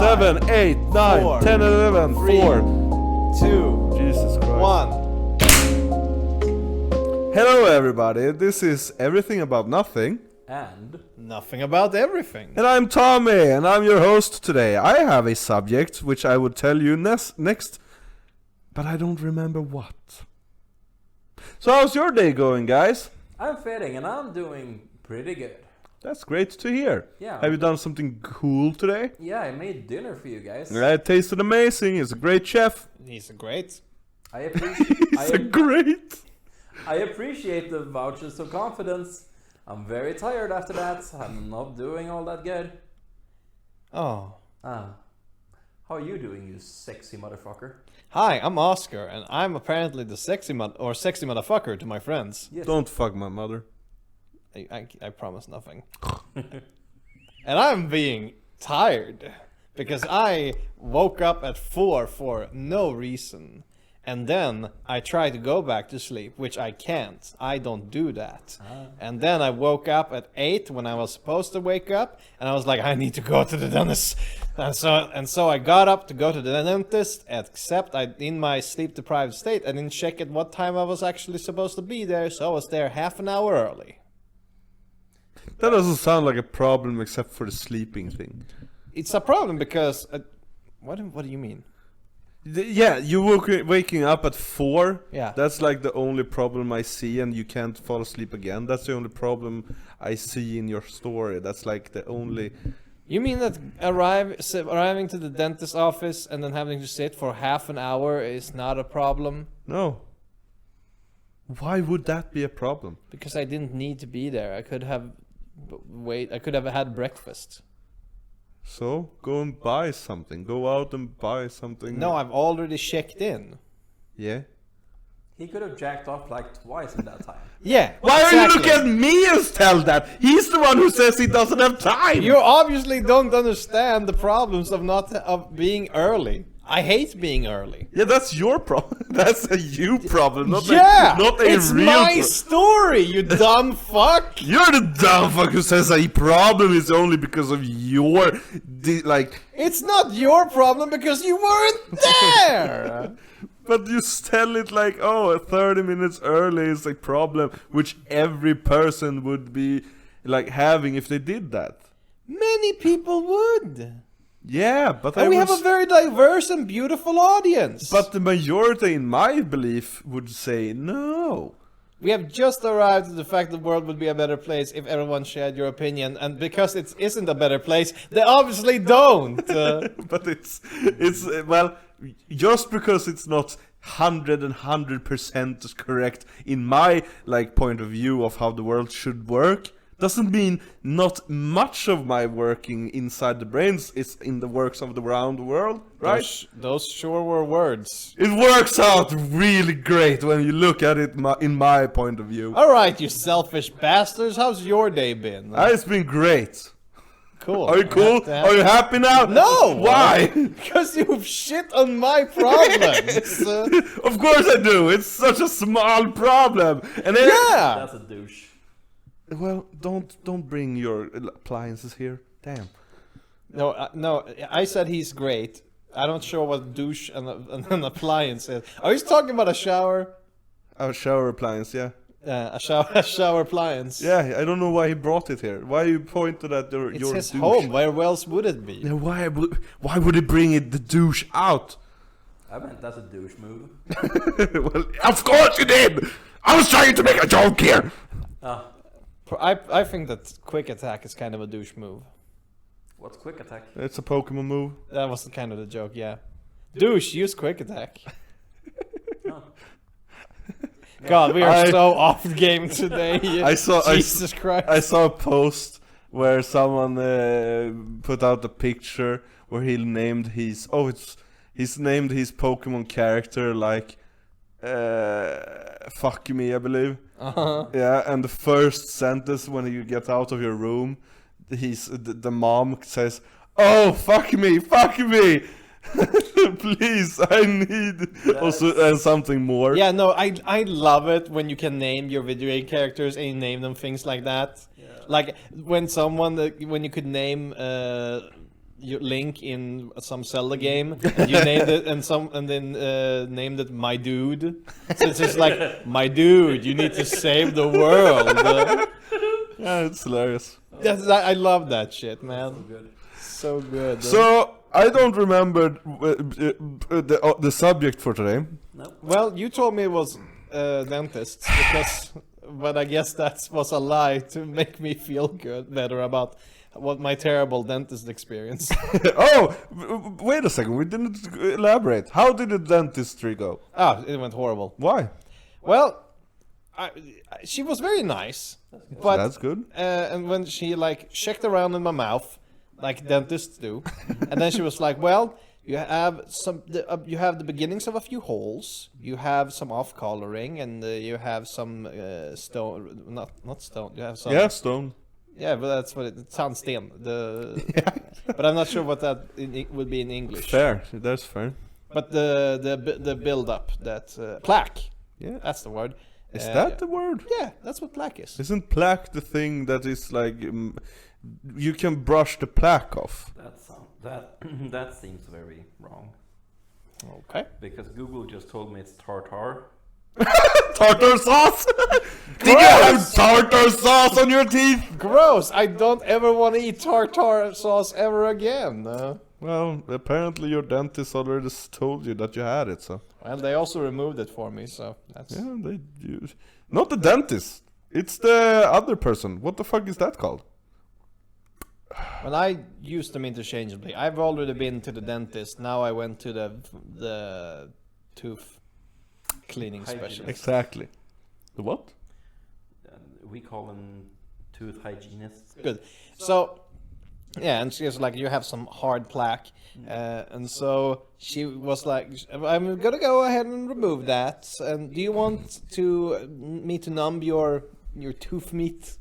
7, 8, 9, 4, 10, 11, 3, 4. 2, Jesus Christ. 1. Hello everybody, this is Everything About Nothing. And nothing about everything. And I'm Tommy, and I'm your host today. I have a subject which I would tell you next, but I don't remember what. So how's your day going, guys? I'm fitting and I'm doing pretty good. That's great to hear. Yeah. Have you done something cool today? Yeah, I made dinner for you guys. Yeah, it tasted amazing. He's a great chef. He's great. I appreciate He's a great. I appreciate the vouchers of confidence. I'm very tired after that. I'm not doing all that good. Oh. How are you doing, you sexy motherfucker? Hi, I'm Oscar, and I'm apparently the sexy motherfucker to my friends. Yes. Don't fuck my mother. I promise nothing. And I'm being tired because I woke up at 4 for no reason. And then I tried to go back to sleep, which I can't. I don't do that. And then I woke up at 8 when I was supposed to wake up, and I was like, I need to go to the dentist. And so I got up to go to the dentist, except in my sleep-deprived state, I didn't check at what time I was actually supposed to be there, so I was there half an hour early. That doesn't sound like a problem except for the sleeping thing. It's a problem because... what do you mean? Yeah, you waking up at 4. Yeah. That's like the only problem I see, and you can't fall asleep again. That's the only problem I see in your story. That's like the only... You mean that arriving to the dentist's office and then having to sit for half an hour is not a problem? No. Why would that be a problem? Because I didn't need to be there. I could have had breakfast. So, go and buy something. Go out and buy something. No, I've already checked in. Yeah? He could have jacked off like twice in that time. Yeah. Why are you exactly. looking at me and tell that? He's the one who says he doesn't have time! You obviously don't understand the problems of being early. I hate being early. Yeah, that's your problem. That's a you problem, not Not a it's real my story, you dumb fuck. You're the dumb fuck who says a problem is only because of your... It's not your problem because you weren't there. But you tell it like, oh, 30 minutes early is a problem, which every person would be like having if they did that. Many people would. Yeah, but And we have a very diverse and beautiful audience. But the majority, in my belief, would say no. We have just arrived at the fact the world would be a better place if everyone shared your opinion, and because it isn't a better place, they obviously don't. But it's well, just because it's not 100% correct in my point of view of how the world should work, doesn't mean not much of my working inside the brains is in the works of the round world, right? Those sure were words. It works out really great when you look at it in my point of view. Alright, you selfish bastards, how's your day been? It's been great. Cool. Are you cool? Are you happy now? No! Why? Because you've shit on my problems. Of course I do. It's such a small problem. And Yeah! That's a douche. Well, don't bring your appliances here. Damn. No, I said he's great. I don't sure what douche and an appliance is. Are you talking about a shower? A shower appliance, yeah. A shower appliance. Yeah, I don't know why he brought it here. Why you pointed at your It's his douche? home. Where else would it be? Yeah, why would he bring the douche out? I meant that's a douche move. Well, of course you did! I was trying to make a joke here! I think that quick attack is kind of a douche move. What's quick attack? It's a Pokemon move. That was kind of the joke, yeah. Douche, use quick attack. No. God, we are so off game today. Jesus Christ. I saw a post where someone put out a picture where he's named his Pokemon character like fuck me, I believe. Yeah, and the first sentence when you get out of your room, the mom says, "Oh, fuck me, please, I need also something more." Yeah, no, I love it when you can name your video game characters and you name them things like that. Yeah. Like when you could name Link in some Zelda game, and you named it, and then named it My Dude. So it's just like, my dude, you need to save the world. Yeah, it's hilarious. I love that shit, man. Good. So good. So I don't remember the subject for today. No. Well, you told me it was dentists, because, but I guess that was a lie to make me feel better about what my terrible dentist experience. Oh, wait a second. We didn't elaborate. How did the dentistry go? It went horrible. Why? Well, she was very nice, but That's good. and when she like checked around in my mouth, like dentists do, and then she was like, "Well, you have you have the beginnings of a few holes, you have some off coloring, and you have some stone, not stone. You have some, Yeah, stone. yeah, but that's what it sounds sten. But I'm not sure what that would be in English. Fair. That's fair. But the build up, that plaque, Yeah. that's the word. Is that the word? Yeah, that's what plaque is. Isn't plaque the thing that is like you can brush the plaque off? That seems very wrong. Okay. Because Google just told me it's tartar. Tartar sauce? Did you have tartar sauce on your teeth? Gross! I don't ever want to eat tartar sauce ever again. Well, apparently your dentist already told you that you had it, so. Well, they also removed it for me, so that's... Yeah, they use. Not the dentist. It's the other person. What the fuck is that called? Well, I used them interchangeably. I've already been to the dentist. Now I went to the tooth cleaning Hygienist. specialist. Exactly. The what? We call them tooth hygienists. Good. So, yeah, and she was like, you have some hard plaque. And so she was like, I'm gonna go ahead and remove that. And do you want me to numb your tooth meat?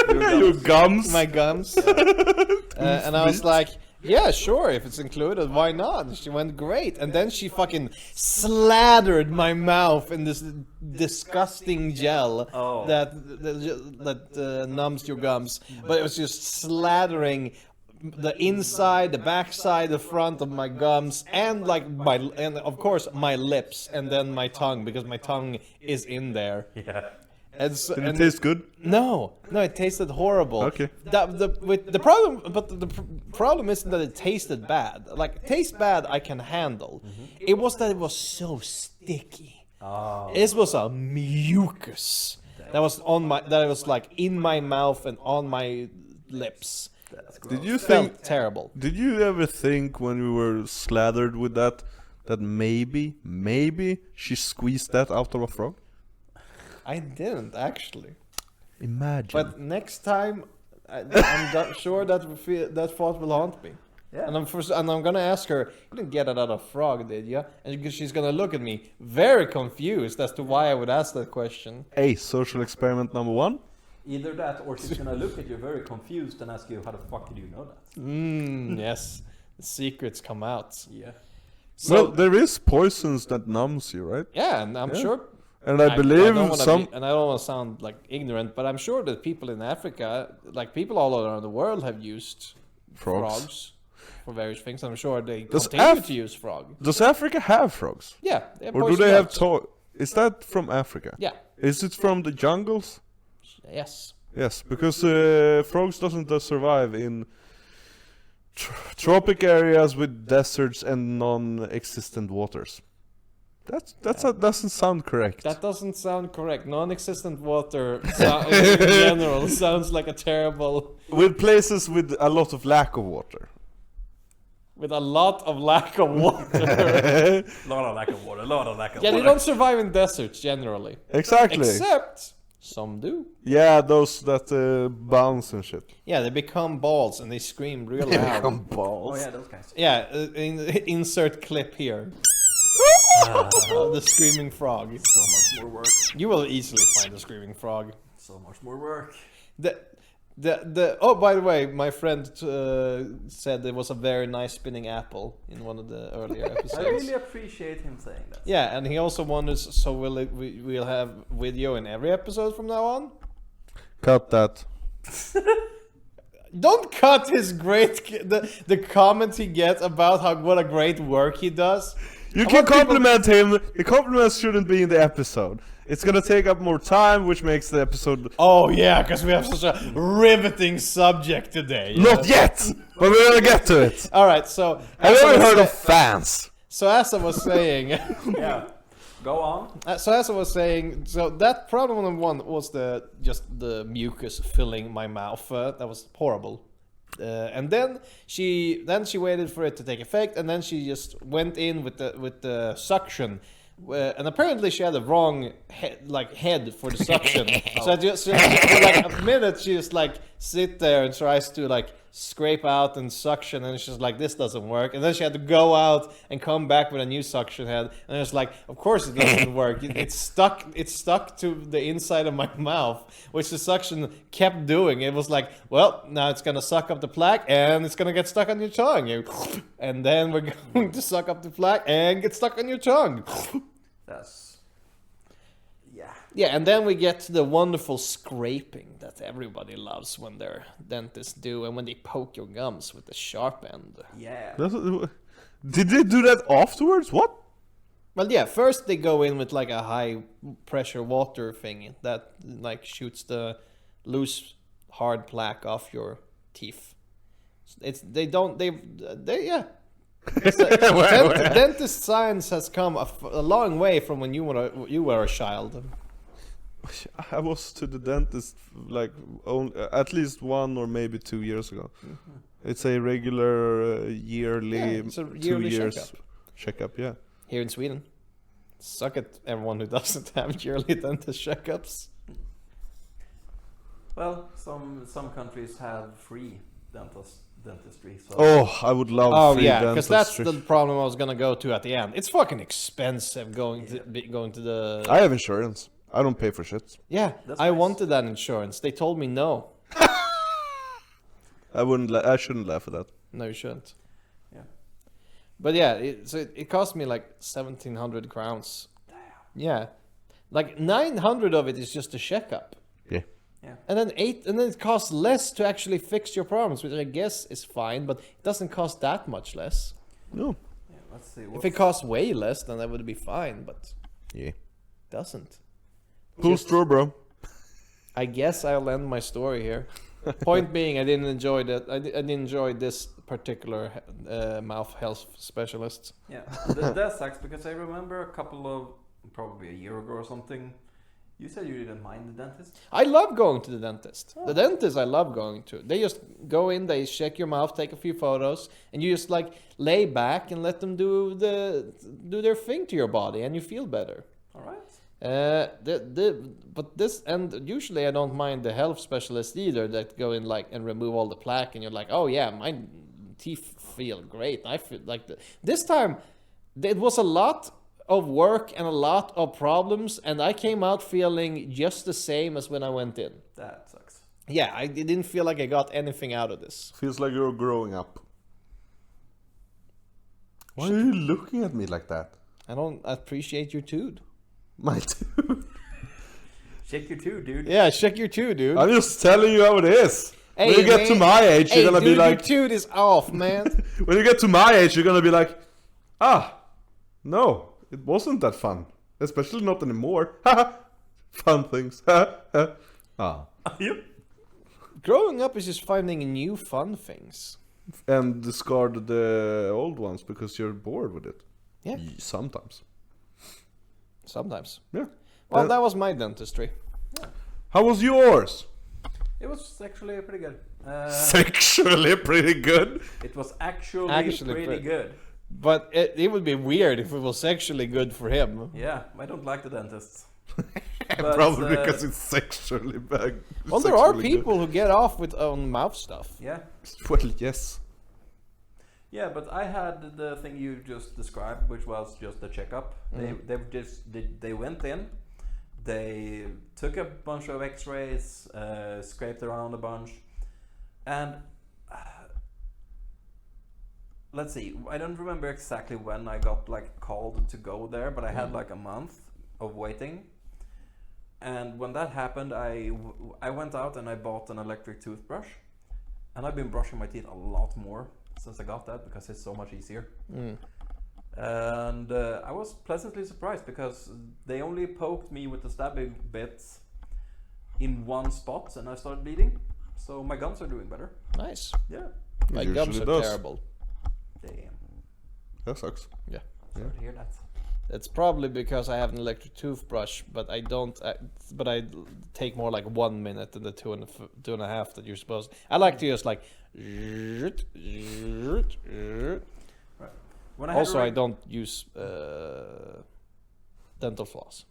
Your gums? My gums? And I was like, yeah, sure, if it's included, why not? And she went, great. And then she fucking slathered my mouth in this disgusting gel that numbs your gums. But it was just slathering the inside, the backside, the front of my gums, and like and of course my lips, and then my tongue, because my tongue is in there. Yeah. And so, Did it taste good? No, it tasted horrible. Okay. The problem isn't that it tasted bad. Like, taste bad I can handle. It was that it was so sticky. Oh. It was a mucus that was like in my mouth and on my lips. That's gross. Did you Felt think? terrible. Did you ever think when we were slathered with that maybe she squeezed that out of a frog? I didn't actually. Imagine. But next time, I'm sure that thought will haunt me. Yeah. And I'm gonna ask her, you didn't get it out of frog, did you? And she's gonna look at me very confused as to why I would ask that question. Hey, social experiment number 1. Either that, or she's gonna look at you very confused and ask you, how the fuck did you know that? Yes, the secrets come out. Yeah. So, Well, there is poisons that numbs you, right? yeah, and I'm Yeah. sure. And I believe don't wanna some. and I don't want to sound like ignorant, but I'm sure that people in Africa, like people all around the world, have used frogs for various things. I'm sure they Does continue to use frog. Does Africa have frogs? Yeah, they have Or do poison they have frogs. Is that from Africa? Yeah. Is it from the jungles? Yes. Yes, because frogs doesn't survive in tropic areas with deserts and non-existent waters. That doesn't sound correct. That doesn't sound correct. Non-existent water in general sounds like a terrible... With places with a lot of lack of water. With a lot of lack of water. Lot of lack of water, lot of lack of Yeah, water. they don't survive in deserts generally. Exactly. Except some do. Yeah, those that bounce and shit. Yeah, they become balls and they scream real loud. balls. Oh yeah, those guys. Yeah, insert clip here. The screaming frog. So much more work. You will easily find the screaming frog. So much more work. Oh, by the way, my friend said there was a very nice spinning apple in one of the earlier episodes. I really appreciate him saying that. Yeah, and he also wonders, so we'll have video in every episode from now on? Cut that. Don't cut his the comments he gets about what a great work he does. You I can want people- compliment him. The compliments shouldn't be in the episode. It's gonna take up more time, which makes the episode Oh yeah, because we have such a riveting subject today. you not know? yet, but we're gonna get to it. All right, so Have as you I ever was heard sa- of fans? So as I was saying, Yeah. Go on. so that problem one was just the mucus filling my mouth. That was horrible. And then she waited for it to take effect, and then she just went in with the suction. And apparently she had the wrong head for the suction. So for like a minute she just like sit there and tries to like scrape out and suction, and she's like, this doesn't work. And then she had to go out and come back with a new suction head, and it's like, of course it doesn't work. It's stuck to the inside of my mouth, which the suction kept doing. It was like, well, now it's gonna suck up the plaque and it's gonna get stuck on your tongue. And then we're going to suck up the plaque and get stuck on your tongue. That's. Yeah. Yeah, and then we get to the wonderful scraping that everybody loves when their dentists do, and when they poke your gums with the sharp end. Yeah. Did they do that afterwards? What? Well, yeah, first they go in with like a high pressure water thing that like shoots the loose hard plaque off your teeth. Yeah. Dentist science has come a long way from when you were a child. I was to the dentist like at least 1 or maybe 2 years ago. It's a regular yearly, Yeah, it's a yearly 2 years checkup. checkup. Yeah. Here in Sweden. Suck at everyone who doesn't have yearly dentist checkups. Well, some countries have free dentistry. So Oh, I would love. Oh free yeah, because that's dentistry. the problem I was gonna go to at the end. It's fucking expensive going to the. I have insurance. I don't pay for shit. Yeah, That's I nice. wanted that insurance. They told me no. I wouldn't. I shouldn't laugh at that. No, you shouldn't. Yeah. But yeah, it cost me like 1,700 crowns. Yeah, like 900 of it is just a checkup. Yeah. Yeah. And then it costs less to actually fix your problems, which I guess is fine, but it doesn't cost that much less. No. Yeah, let's see. If it costs way less, then that would be fine, but Yeah. it doesn't. Cool straw, bro. I guess I'll end my story here. Point being, I didn't enjoy that. I didn't enjoy this particular mouth health specialist. Yeah, that sucks because I remember probably a year ago or something. You said you didn't mind the dentist. I love going to the dentist. The dentist I love going to. They just go in, they check your mouth, take a few photos, and you just like lay back and let them do their thing to your body, and you feel better. All right. But this, and usually I don't mind the health specialist either that go in like and remove all the plaque, and you're like, oh yeah, my teeth feel great. I feel like this time it was a lot of work and a lot of problems, and I came out feeling just the same as when I went in. That sucks. Yeah, I didn't feel like I got anything out of this. Feels like you're growing up. Why are you looking at me like that? I don't appreciate your tooth. My dude. Shake your tooth, dude. Yeah, check your tooth, dude. I'm just telling you how it is. Hey, when you get to man. my age, Hey, you're gonna dude, be like. your tooth is off, man. When you get to my age, you're gonna be like, no, it wasn't that fun. Especially not anymore. Fun things. Yep. Growing up is just finding new fun things. And discard the old ones because you're bored with it. Yeah. Sometimes. Sometimes. Yeah. Well, that was my dentistry. How was yours? It was actually pretty good. Sexually pretty good. It was actually Actually pretty good. But it would be weird if it was sexually good for him. Yeah, I don't like the dentists. Probably because it's sexually bad. Well, there are sexually people who get off with own mouth stuff. Yeah. good. Well, yes. Yeah, but I had the thing you just described, which was just a checkup. They went in, they took a bunch of X-rays, scraped around a bunch, and let's see. I don't remember exactly when I got like called to go there, but I had like a month of waiting. And when that happened, I went out and I bought an electric toothbrush. and I've been brushing my teeth a lot more since I got that because it's so much easier. And I was pleasantly surprised because they only poked me with the stabbing bits in one spot and I started bleeding. So my gums are doing better. Nice. Yeah. My It gums are usually does. terrible. Damn. That sucks. Yeah. Sorry to hear that. It's probably because I have an electric toothbrush, but I don't. But I take more like 1 minute than the two and a half that you're supposed. I like to just like. When I had Also, a I reg- don't use dental floss.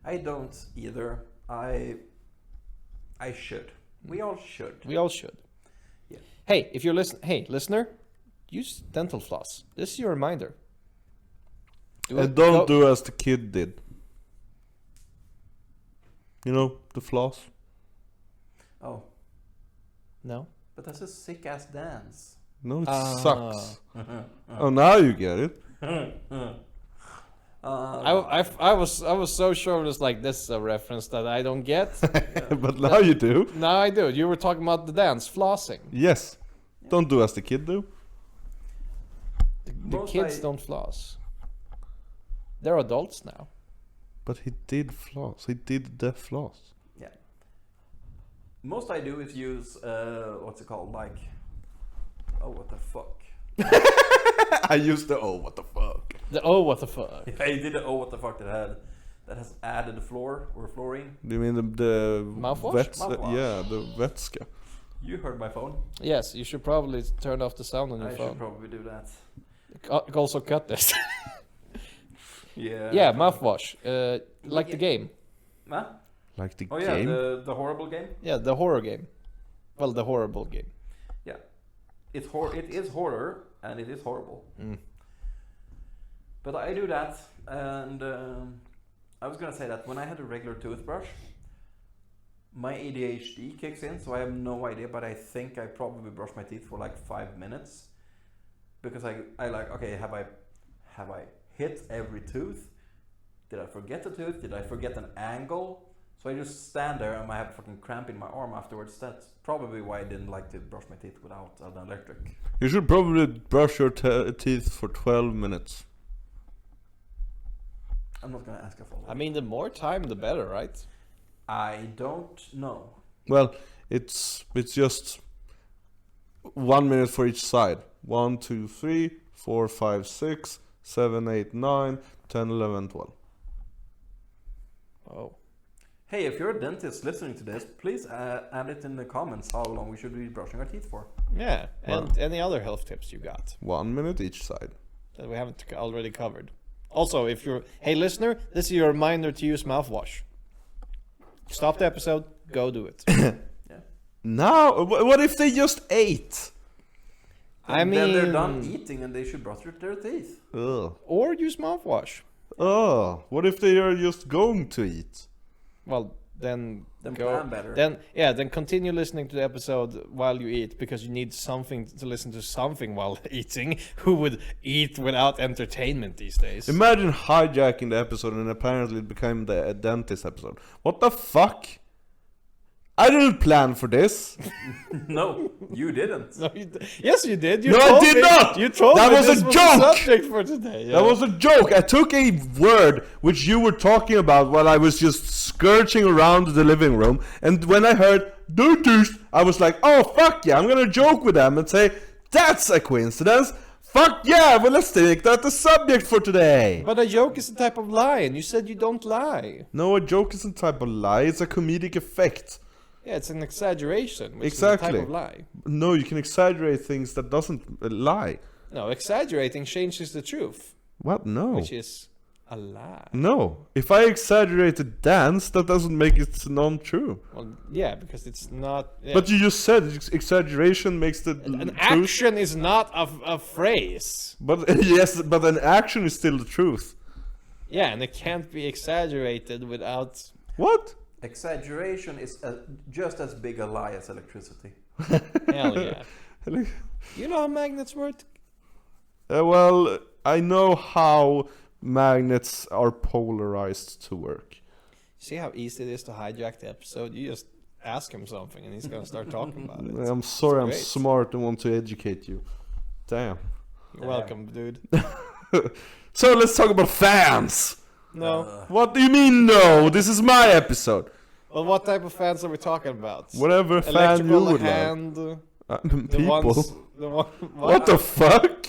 I don't either. I should. We all should. We all should. Yeah. Hey, if you're listener, use dental floss. This is your reminder. And don't do as the kid did. You know, the floss. Oh, No. but that's a sick ass dance. No, it Ah. sucks. Oh, now you get it. I was so sure it was like this is a reference that I don't get. But now you do. Now I do. You were talking about the dance, flossing. Yes. Don't do as the kid do. The Most kids I- don't floss. They're adults now. But he did floss. He did the floss. Yeah. Most I do is use what's it called? Like, oh what the fuck. I used the what the fuck. What the fuck? I did a oh what the fuck that has added flooring. Do you mean the Mouthwash? Mouthwash. Yeah, the vätska. You heard my phone. Yes, you should probably turn off the sound on your I phone. should probably do that. Also cut this. Yeah. Yeah, mouthwash. Like the game. Huh? Like the Oh yeah, game. the horrible game. Yeah, the horror game. Well, the horrible game. Yeah, it is horror and it is horrible. But I do that, and I was gonna say that when I had a regular toothbrush, my ADHD kicks in, so I have no idea. But I think I probably brush my teeth for like 5 minutes, because I like, okay, have I hit every tooth? Did I forget the tooth? Did I forget an angle? So I just stand there and I have fucking cramp in my arm afterwards. That's probably why I didn't like to brush my teeth without an electric. You should probably brush your teeth for 12 minutes. I'm not gonna ask a follow-up. I mean, the more time, the better, right? I don't know. Well, it's just 1 minute for each side. 1, 2, 3, 4, 5, 6, 7, 8, 9, 10, 11, 12. Oh. Hey, if you're a dentist listening to this, please add it in the comments how long we should be brushing our teeth for. Yeah, and any other health tips you got 1 minute each side. that we haven't already covered. Also, if you're, hey listener, this is your reminder to use mouthwash. Stop the episode, go do it. Now, what if they just ate? I Then they're mean- done eating and they should brush their teeth. Ugh. Or use mouthwash. Oh, what if they are just going to eat? Well, then Then go. plan better. Then continue listening to the episode while you eat because you need something to listen to something while eating. Who would eat without entertainment these days? Imagine hijacking the episode and apparently it became the dentist episode. What the fuck? I didn't plan for this. No, you didn't. No, yes, you did. You No, I told did me- not! You told That me was this a was joke! the subject for today. Yeah. That was a joke. I took a word which you were talking about while I was just skirting around the living room, and when I heard dentist, I was like, oh fuck yeah, I'm gonna joke with them and say, that's a coincidence. Fuck yeah, well let's make that the subject for today. But a joke is a type of lie, and you said you don't lie. No, a joke isn't a type of lie, it's a comedic effect. Yeah, it's an exaggeration, which Exactly. is a type of lie. No, you can exaggerate things that doesn't lie. No, exaggerating changes the truth, What? No. which is a lie. No. If I exaggerate a dance, that doesn't make it non-true. Well, yeah, because it's not. Yeah. But you just said exaggeration makes the An truth. action is not a phrase. But yes, but an action is still the truth. Yeah, and it can't be exaggerated without. What? Exaggeration is just as big a lie as electricity. Hell yeah. You know how magnets work? Well, I know how magnets are polarized to work. See how easy it is to hijack the episode? You just ask him something, and he's gonna start talking about it. I'm sorry, I'm great. smart and want to educate you. Damn. You're welcome, dude. So let's talk about fans. No. What do you mean no? This is my episode. Well, what type of fans are we talking about? Whatever fan you Electrical would like. hand. The People. ones. The one. What the fuck?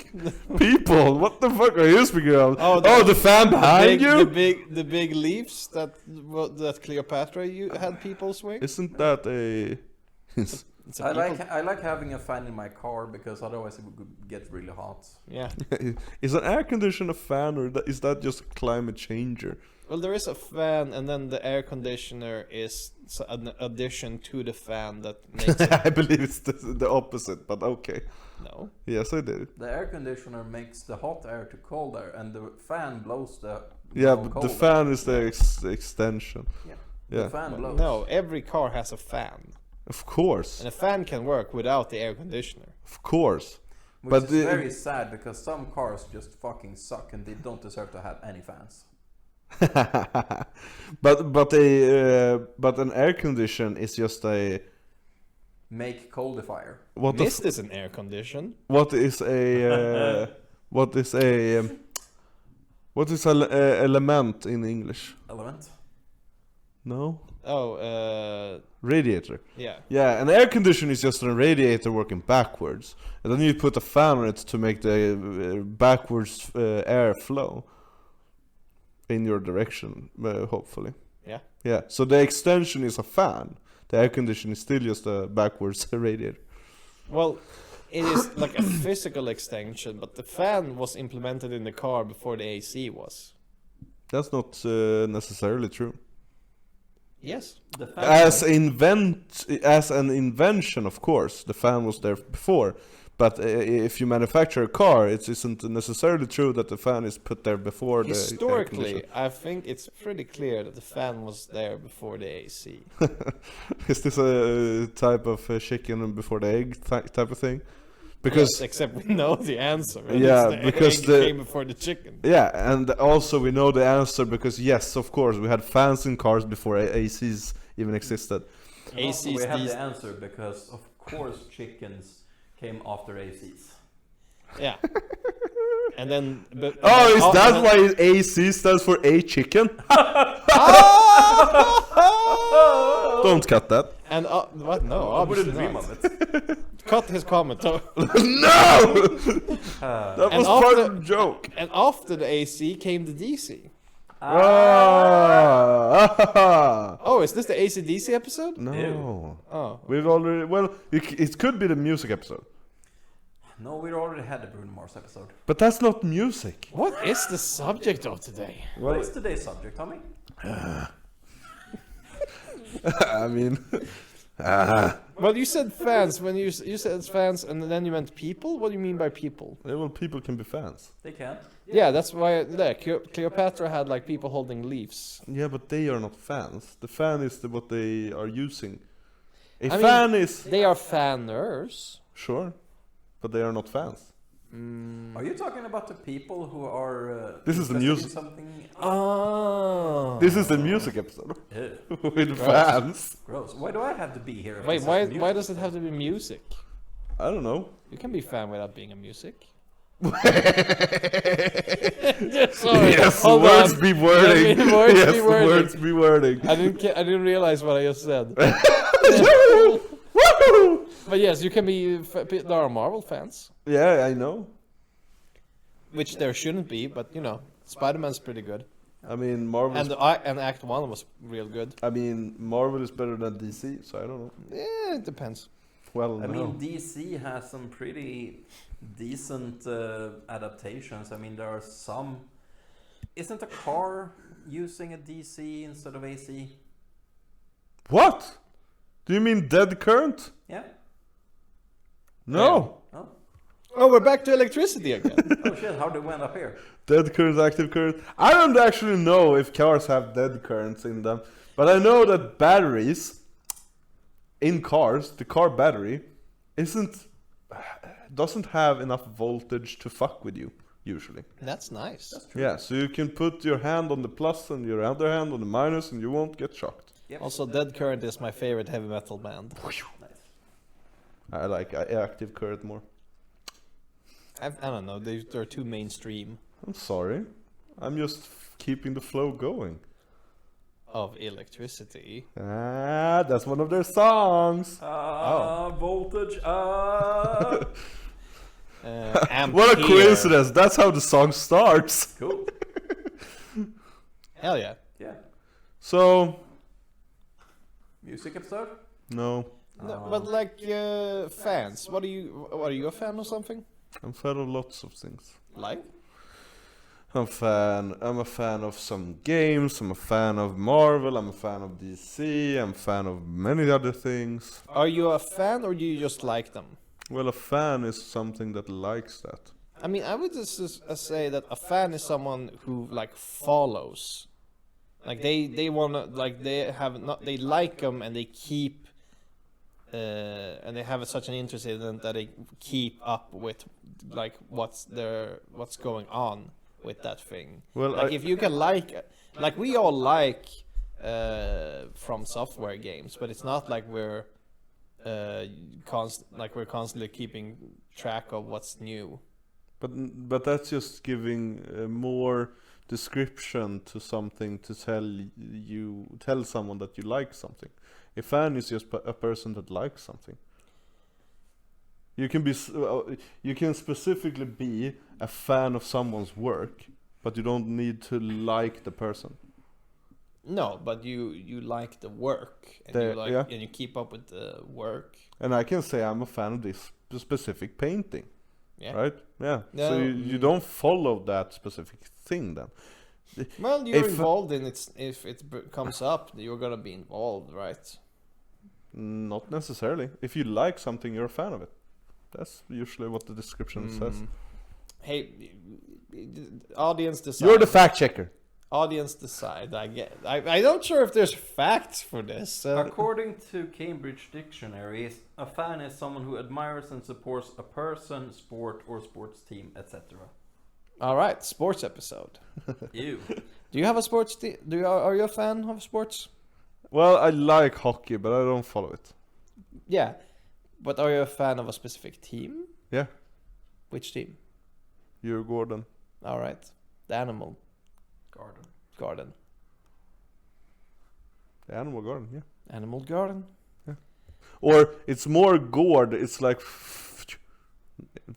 People, what the fuck are you speaking of? Oh, The fan behind you? The big leaves that Cleopatra had people swing. Isn't that a... It's a I like having a fan in my car because otherwise it would get really hot. Yeah. Is an air conditioner a fan or is that just a climate changer? Well, there is a fan, and then the air conditioner is an addition to the fan that makes it. I believe it's the opposite, but okay. No. Yes, I did. The air conditioner makes the hot air to cold air, and the fan blows the Yeah, cold but the air. fan is the extension. Yeah. Yeah. The fan blows. No, every car has a fan, Of course. and a fan can work without the air conditioner. Of course. Which but is the- very sad because some cars just fucking suck and they don't deserve to have any fans. but an air condition is just a Make coldifier. what the This is an air condition. what is a what is a what is a element in English? Element. No, Oh, radiator. yeah. Yeah, an air conditioner is just a radiator working backwards, and then you put a fan on it to make the backwards air flow in your direction, hopefully. Yeah. Yeah, so the extension is a fan. The air conditioner is still just a backwards radiator. Well, it is like a physical extension, but the fan was implemented in the car before the AC was. That's not necessarily true. Yes. The fan. As an invention, of course, the fan was there before. But if you manufacture a car, it isn't necessarily true that the fan is put there before the air Historically, conditioner. I think it's pretty clear that the fan was there before the AC. Is this a type of chicken before the egg type of thing? Because Yes, except we know the answer. and Yeah, it's the because egg the- came before the chicken. yeah, and also we know the answer because yes, of course, we had fans in cars before ACs even existed. And also we ACs have these- the answer because of course chickens came after ACs. Yeah. And then. But, Oh, is and that then- why AC stands for a chicken? Don't cut that. And what? No, I wouldn't obviously dream not. of it. Cut his comment. No! Uh, That And was part after- of the joke. And after the AC came the DC. Ah. Oh, is this the AC/DC episode? No. Oh, We've already. Well, it could be the music episode. no, we already had the Bruno Mars episode. But that's not music. what is the subject of today? What is today's subject, Tommy? I mean. Well, you said fans when you said fans, and then you meant people. What do you mean by people? Well, people can be fans. They can. Yeah, that's why. Cleopatra had like people holding leaves. Yeah, but they are not fans. The fan is what they are using. A I mean, fan is. They are fanners. Sure. But they are not fans. Are you talking about the people who are? This is the interested in music. Something. Oh. This is the music episode. Ew, With fans. gross. Why do I have to be here? if Wait, this is why music? does it have to be music? I don't know. You can be fan without being a music. Sorry, Yes, hold words on. be wording. Yeah, words Yes, be wording. words be wording. I didn't realize what I just said. Woo! But yes, you can be. There are Marvel fans, Yeah, I know. which there shouldn't be, but you know, Spider-Man's pretty good, I mean, Marvel. and Act 1 was real good. I mean, Marvel is better than DC, so I don't know. Yeah, it depends. Well, I no. mean, DC has some pretty decent adaptations. I mean, there are some. Isn't a car using a DC instead of AC? What? Do you mean dead current? Yeah. No. Oh. Oh, we're back to electricity again. Oh shit! How did we end up here? Dead current, active current. I don't actually know if cars have dead currents in them, but I know that batteries in cars, the car battery, doesn't have enough voltage to fuck with you usually. That's nice. Yeah, so you can put your hand on the plus and your other hand on the minus, and you won't get shocked. Yep. Also, Dead Current is my favorite heavy metal band. Nice. I like Active Current more. I don't know, they're too mainstream I'm sorry. I'm just keeping the flow going. of electricity. That's one of their songs. Voltage. What a Ampere. coincidence. That's how the song starts. Cool. Hell yeah. Yeah. So, Music episode. no. No, but like fans, are you a fan of something? I'm a fan of lots of things. Like? I'm a fan of some games, I'm a fan of Marvel, I'm a fan of DC, I'm a fan of many other things. Are you a fan or do you just like them? Well, a fan is something that likes that. I mean, I would just say that a fan is someone who like follows. Like they wanna like they like them and they keep and they have such an interest in them that they keep up with like what's going on with that thing. Well, Like if you can like we all like From Software games, but it's not like we're constantly keeping track of what's new. But that's just giving more description to something to tell someone that you like something. A fan is just a person that likes something. You can specifically be a fan of someone's work, but you don't need to like the person. No, but you like the work and Yeah. and you keep up with the work. And I can say I'm a fan of this specific painting, Yeah. right? Yeah. No, So you don't follow that specific thing then. Well, you're If- involved in it. If it comes up, you're gonna be involved, right? Not necessarily. If you like something, you're a fan of it. That's usually what the description says. Hey, audience decide. You're the fact checker. Audience decide. I'm not sure if there's facts for this. According to Cambridge Dictionary, a fan is someone who admires and supports a person, sport, or sports team, etc. All right, sports episode. Ew. Do you have a sports team? Are you a fan of sports? Well, I like hockey, but I don't follow it. Yeah, but are you a fan of a specific team? Yeah, Which team? you're Gordon. All right, the Animal Garden. The Animal Garden, yeah. Animal Garden. Or it's more gourd. It's like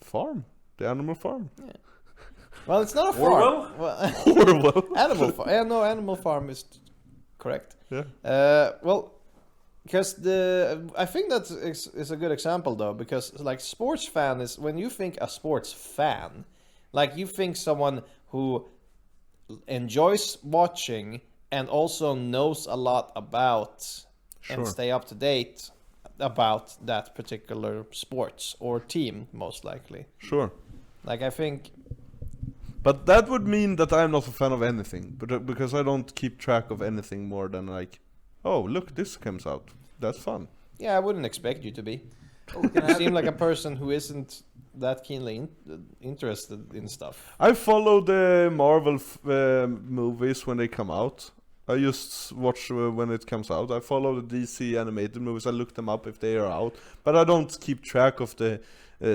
farm. The Animal Farm. Well, it's not a farm. Orwell? Well, Orwell. Animal Farm. Yeah, no, Animal Farm is correct. Yeah. Well, because I think that is a good example though, because like sports fan is when you think a sports fan, like you think someone who enjoys watching and also knows a lot about and Sure. stay up to date about that particular sports or team, most likely. Sure. Like I think. But that would mean that I'm not a fan of anything, but because I don't keep track of anything more than like, oh look, this comes out. That's fun. Yeah, I wouldn't expect you to be. Oh, can I You have- seem like a person who isn't that keenly interested in stuff. I follow the Marvel movies when they come out. I just watch when it comes out. I follow the DC animated movies. I look them up if they are out, but I don't keep track of the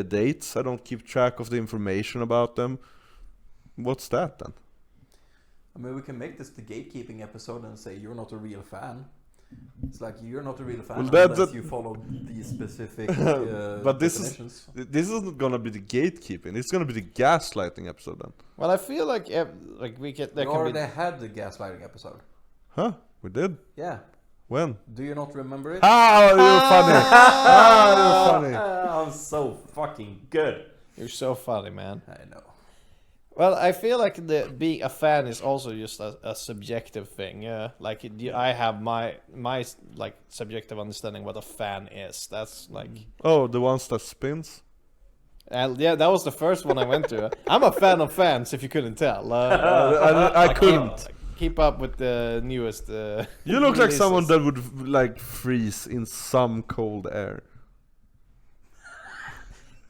dates. I don't keep track of the information about them. What's that then? I mean, we can make this the gatekeeping episode and say you're not a real fan. It's like you're not a real fan Well, that's unless a- you follow these specific But this is- definitions. This isn't gonna be the gatekeeping. It's gonna be the gaslighting episode then. Well, I feel like we get We there already can be. had the gaslighting episode. Huh? We did? Yeah. When? Do you not remember it? Ah, you're funny. You're funny. I'm so fucking good. You're so funny, man. I know. Well, I feel like being a fan is also just a subjective thing. Like I have my like subjective understanding what a fan is. That's like. Oh, the ones that spins? Yeah, that was the first one I went to. I'm a fan of fans, if you couldn't tell. I couldn't. Keep up with the newest. You look like releases. someone that would like freeze in some cold air.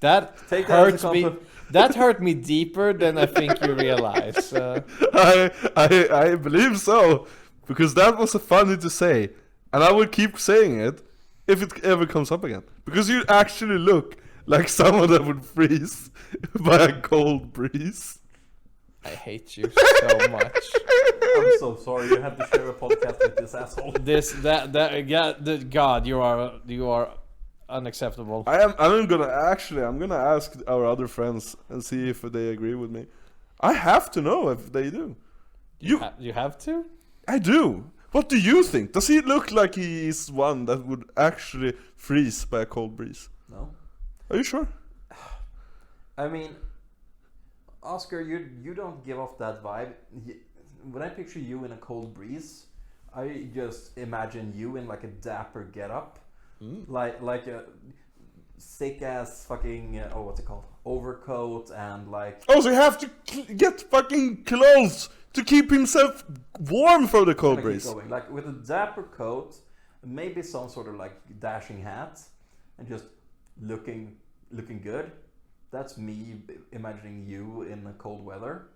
That Take that as a hurts me. compliment. That hurt me deeper than I think you realize. I believe so, because that was funny to say. And I will keep saying it if it ever comes up again. Because you actually look like someone that would freeze by a cold breeze. I hate you so much. I'm so sorry you had to share a podcast with this asshole. God, you are unacceptable. I'm gonna ask our other friends and see if they agree with me. I have to know if they do. You have to? I do. What do you think? Does he look like he is one that would actually freeze by a cold breeze? No. Are you sure? I mean, Oscar, you don't give off that vibe. When I picture you in a cold breeze, I just imagine you in like a dapper getup, like a sick ass fucking what's it called, overcoat and like. Oh, so you have to get fucking clothes to keep himself warm for the cold Keep breeze. going. Like with a dapper coat, maybe some sort of like dashing hat, and just looking good. That's me imagining you in the cold weather.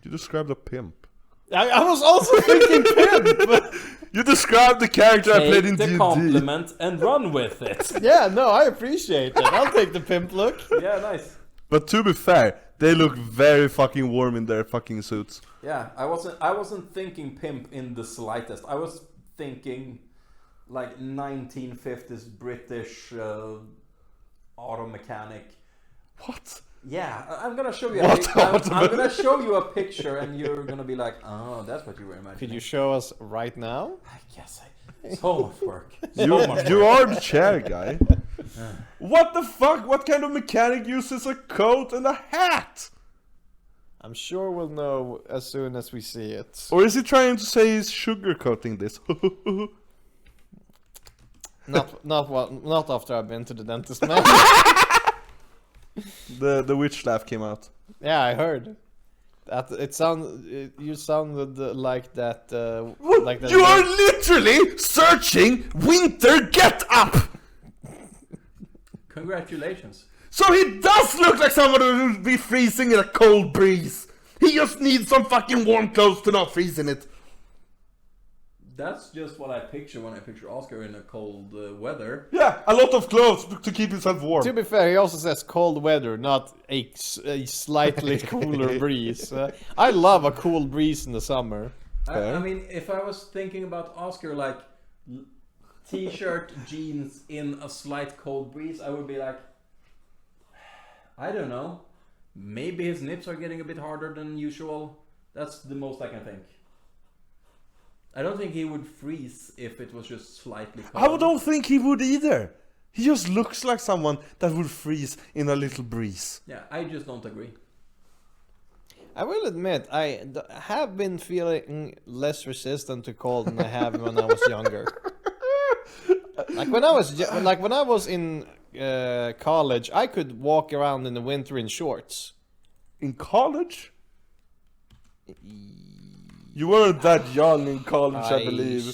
You described a pimp. I was also thinking pimp. You described the character I played in the D&D. compliment and run with it. Yeah, no, I appreciate it. I'll take the pimp look. Yeah, nice. But to be fair, they look very fucking warm in their fucking suits. Yeah, I wasn't thinking pimp in the slightest. I was thinking like 1950s British auto mechanic. What? Yeah, I'm gonna show you. What? I'm gonna show you a picture, and you're gonna be like, "Oh, that's what you were imagining." Could you show us right now? I guess so much work. You are the chair guy. What the fuck? What kind of mechanic uses a coat and a hat? I'm sure we'll know as soon as we see it. Or is he trying to say he's sugarcoating this? Not after I've been to the dentist, man. The witch laugh came out. Yeah, I heard. That you sounded like that. Like that. You are literally searching winter get up. Congratulations. So he does look like someone who would be freezing in a cold breeze. He just needs some fucking warm clothes to not freeze in it. That's just what I picture when I picture Oscar in a cold weather. Yeah, a lot of clothes to keep himself warm. To be fair, he also says cold weather, not a slightly cooler breeze. I love a cool breeze in the summer. I mean, if I was thinking about Oscar like t-shirt, jeans in a slight cold breeze, I would be like, I don't know. Maybe his nips are getting a bit harder than usual. That's the most I can think. I don't think he would freeze if it was just slightly cold. I don't think he would either. He just looks like someone that would freeze in a little breeze. Yeah, I just don't agree. I will admit, I have been feeling less resistant to cold than I have when I was younger. Like when I was in college, I could walk around in the winter in shorts. In college? You weren't that young in college, I believe.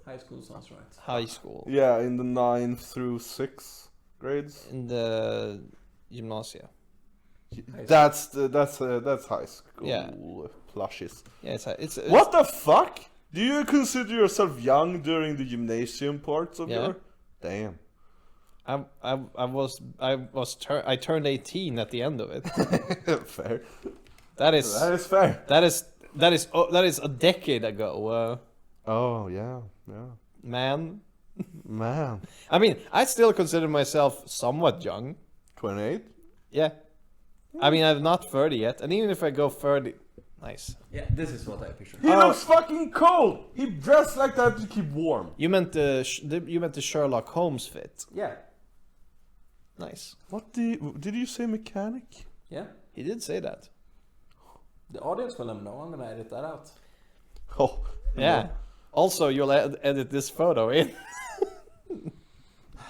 High school sounds right. High school. Yeah, in the 9th through 6th grades. In the gymnasia. That's high school. Yeah. Plushes. Yeah, it's What the fuck? Do you consider yourself young during the gymnasium parts of your? Damn. I turned 18 at the end of it. Fair. That is fair. That is a decade ago. Oh yeah. Man. Man. I mean, I still consider myself somewhat young. 28. Yeah. I mean, I'm not 30 yet, and even if I go 30, nice. Yeah, this is what I picture. He looks fucking cold. He dressed like that to keep warm. You meant the Sherlock Holmes fit. Yeah. Nice. What did you say? Mechanic? Yeah. He did say that. The audience will never know. I'm gonna edit that out. Oh. Yeah. Also, you'll edit this photo in.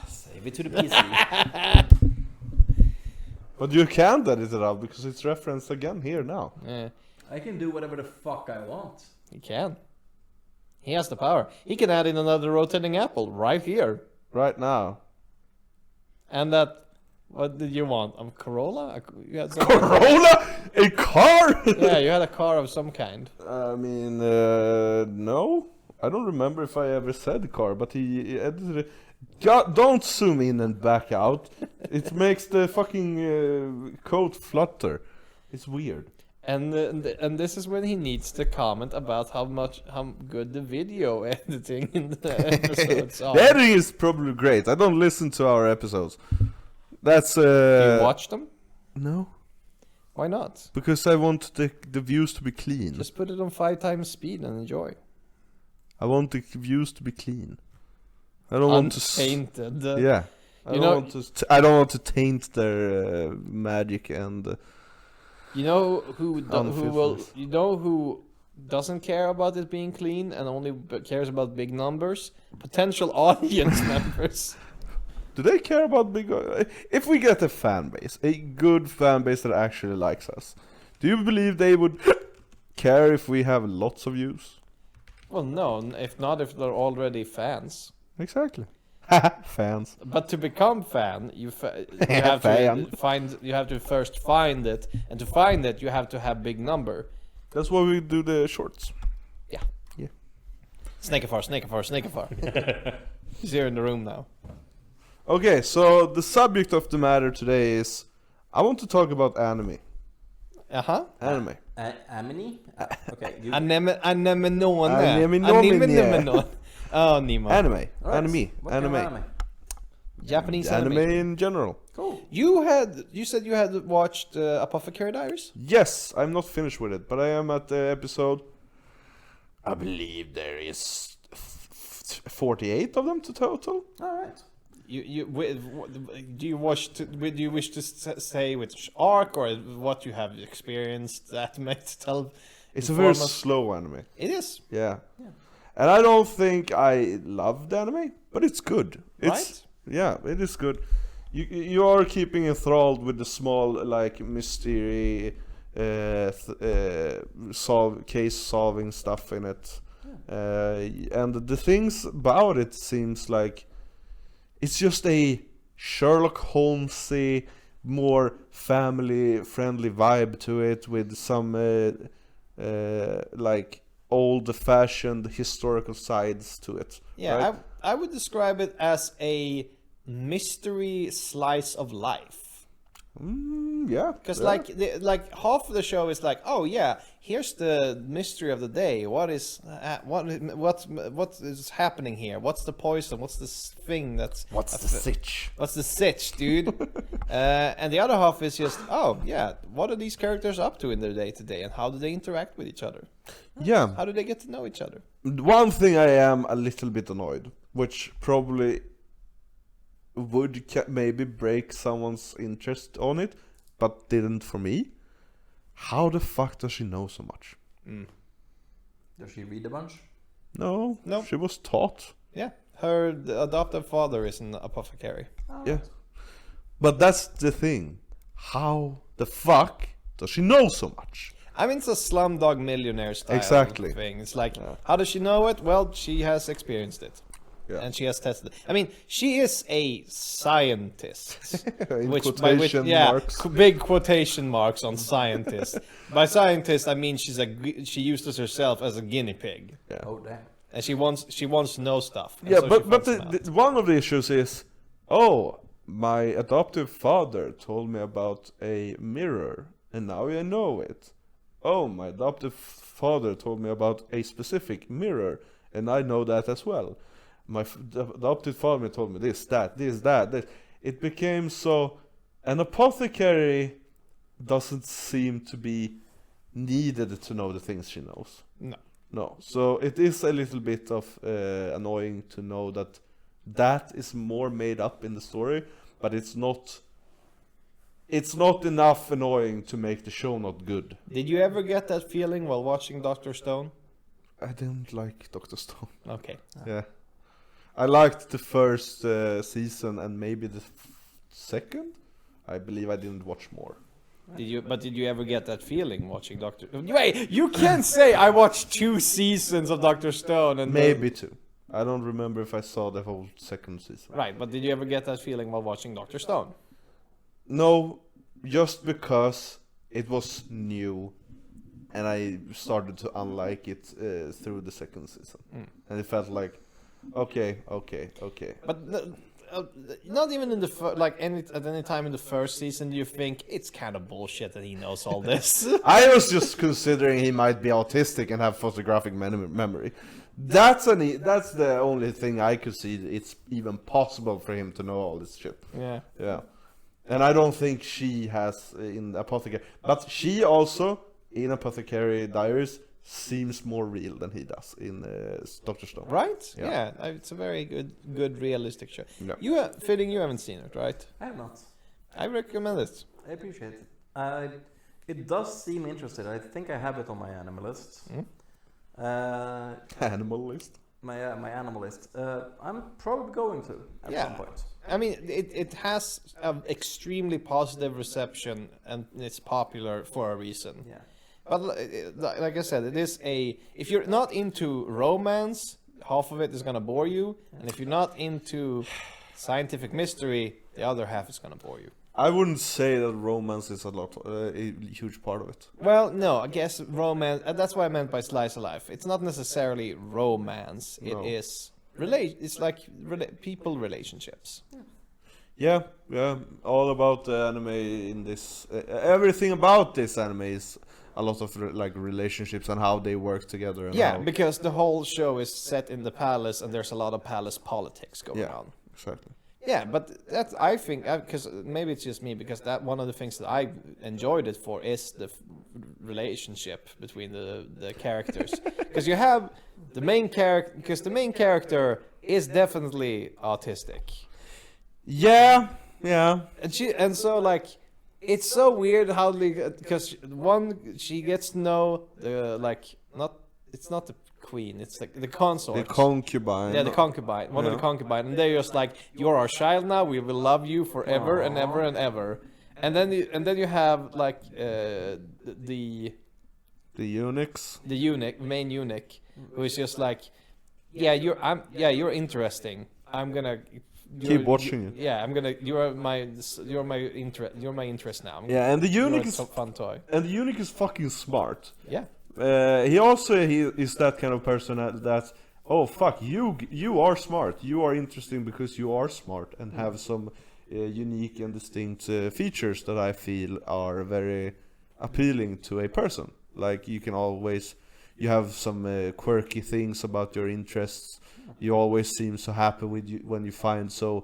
Save it to the PC. But you can't edit it out because it's referenced again here now. Yeah, I can do whatever the fuck I want. he can. He has the power. He can add in another rotating apple right here. Right now. And that. What did you want? A Corolla? You had some Corolla? A car? Yeah, you had a car of some kind. I mean, no. I don't remember if I ever said car, but he edited it. God, don't zoom in and back out. It makes the fucking code flutter. It's weird. And this is when he needs to comment about how good the video editing in the episodes are. The editing is probably great. I don't listen to our episodes. That's Do you watch them? No, Why not? because I want the views to be clean. Just put it on 5 times speed and enjoy. I want the views to be clean. I don't want to. Untainted. Yeah. You know- I don't want to taint their magic and. You know who Unfilthless. who doesn't care about it being clean and only cares about big numbers? Potential audience members. Do they care about big? If we get a fan base, a good fan base that actually likes us, do you believe they would care if we have lots of views? Well, no. If not, if they're already fans. Exactly. Fans. But to become fan, you have Fan. to find. You have to first find it, and to find it, you have to have big number. That's why we do the shorts. Yeah. Yeah. Snakefar. He's here in the room now. Okay, so the subject of the matter today is I want to talk about anime. Uh-huh. Anime. Amini? Okay. You... Anemonen. Anemonen. Oh, Nemo. Anime. Alright, Anime. what kind of Anime. Japanese Anime anime. in general. Cool. You said you had watched Apothecary Diaries? Yes, I'm not finished with it, but I am at the episode. I believe there is 48 of them to total. All right. Do you wish to say which arc or what you have experienced that makes tell? It's a very inform us? slow anime. It is, Yeah. And I don't think I love the anime, but it's good. It's, yeah, it is good. You are keeping enthralled with the small like mystery, case solving stuff in it, and the things about it seems like it's just a Sherlock Holmesy, more family friendly vibe to it with some like old-fashioned historical sides to it. yeah. right? I would describe it as a mystery slice of life. Yeah. Because yeah. like half of the show is like, oh yeah, here's the mystery of the day. What is what is happening here? What's the poison? What's this thing that's What's the sitch? What's the sitch, dude? And the other half is just, oh yeah, what are these characters up to in their day to day, and how do they interact with each other? Yeah. How do they get to know each other? One thing I am a little bit annoyed, which probably would maybe break someone's interest on it, but didn't for me. How the fuck does she know so much? Does she read a bunch? No, No. she was taught. Yeah, her adoptive father is an apothecary. Yeah. But that's the thing. How the fuck does she know so much? I mean, it's a Slumdog Millionaire style Exactly. thing. It's like, how does she know it? Well, she has experienced it. Yeah. And she has tested it. I mean, she is a scientist. In by quotation marks. Big quotation marks on scientist. By scientist, I mean she uses herself as a guinea pig. Yeah. Oh damn. And she wants to know stuff. and Yeah, so she but finds them out. one of the issues is, oh, my adoptive father told me about a mirror, and now I know it. Oh, my adoptive father told me about a specific mirror, and I know that as well. My adopted father told me this, that. It became so. An apothecary doesn't seem to be needed to know the things she knows. No. So it is a little bit of annoying to know that is more made up in the story, but it's not. It's not enough annoying to make the show not good. Did you ever get that feeling while watching Dr. Stone? I didn't like Dr. Stone. Okay. Yeah. I liked the first season and maybe the second. I believe I didn't watch more. Did you ever get that feeling watching Dr. Wait, you can't say I watched 2 seasons of Dr. Stone and Maybe two. I don't remember if I saw the whole second season. Right, but did you ever get that feeling while watching Dr. Stone? No, just because it was new and I started to unlike it through the second season, and it felt like, okay. But not even in the at any time in the first season do you think it's kind of bullshit that he knows all this. I was just considering he might be autistic and have photographic memory. That's the only thing I could see. It's even possible for him to know all this shit. Yeah. Yeah, and I don't think she has in Apothecary, but she also in Apothecary Diaries seems more real than he does in Doctor Stone. Right? Yeah. Yeah, it's a very good realistic show. Yeah. Fitting, you haven't seen it, right? I have not. I recommend it. I appreciate it. It does seem interesting. I think I have it on my anime list. Animal list. My animal list. I'm probably going to at some point. I mean, it has an extremely positive reception and it's popular for a reason. Yeah. But like I said, it is if you're not into romance, half of it is gonna bore you, and if you're not into scientific mystery, the other half is gonna bore you. I wouldn't say that romance is a huge part of it. Well, no, I guess romance. That's what I meant by slice of life. It's not necessarily romance. No. It is It's like people relationships. Yeah. All about the anime in this. Everything about this anime is a lot of relationships and how they work together. And Yeah, how, because the whole show is set in the palace, and there's a lot of palace politics going on. Exactly. Yeah, but that's I think because maybe it's just me because that one of the things that I enjoyed it for is the relationship between the characters because you have the main character because the main character is definitely autistic. Yeah. And so like it's so weird how because she gets to know it's not the queen, it's like the consort. The concubine. Yeah, the concubine. One of the concubine. And they're just like, you're our child now, we will love you forever and ever and ever. And then you have like the eunuchs. The eunuch, main eunuch, who is just like, you're interesting. I'm gonna keep watching it. Yeah, I'm gonna. You're my interest now. And the eunuch is a fun toy. And the eunuch is fucking smart. Yeah. He is that kind of person that oh fuck you are smart, you are interesting because you are smart and have some unique and distinct features that I feel are very appealing to a person. Like you have some quirky things about your interests. You always seem so happy when you find some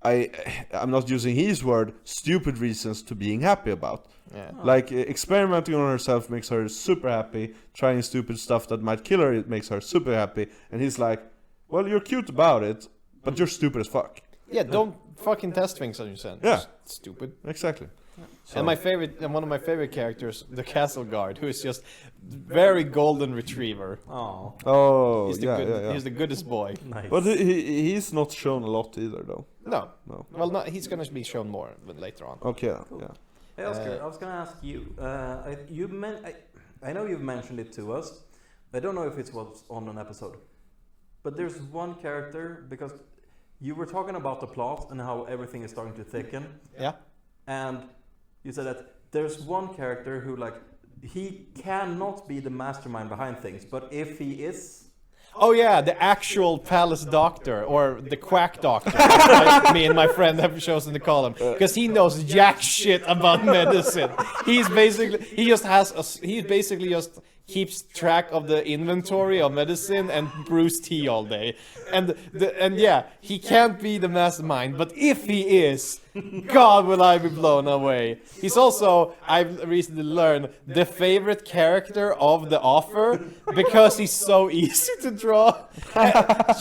I'm not using his word, stupid reasons to being happy about. Yeah. Like experimenting on herself makes her super happy. Trying stupid stuff that might kill her, it makes her super happy. And he's like, well, you're cute about it, but you're stupid as fuck. Yeah, don't fucking test things on yourself. Yeah. Stupid. Exactly. So. And one of my favorite characters, the castle guard, who is just very golden retriever. Oh, he's the goodest boy. Nice. But he's not shown a lot either, though. No. Well, he's gonna be shown more later on. Okay. Cool. Yeah. Hey Oscar, I was gonna ask you. I know you've mentioned it to us. I don't know if it was on an episode, but there's one character because you were talking about the plot and how everything is starting to thicken. Yeah. And you said that there's one character who he cannot be the mastermind behind things, but if he is. Oh yeah, the actual palace doctor, or the quack doctor, like me and my friend have chosen to call him, because he knows jack shit about medicine. He basically just keeps track of the inventory of medicine and brews tea all day. And yeah, he can't be the mastermind, but if he is, God will I be blown away. He's also, I've recently learned, the favorite character of the author because he's so easy to draw.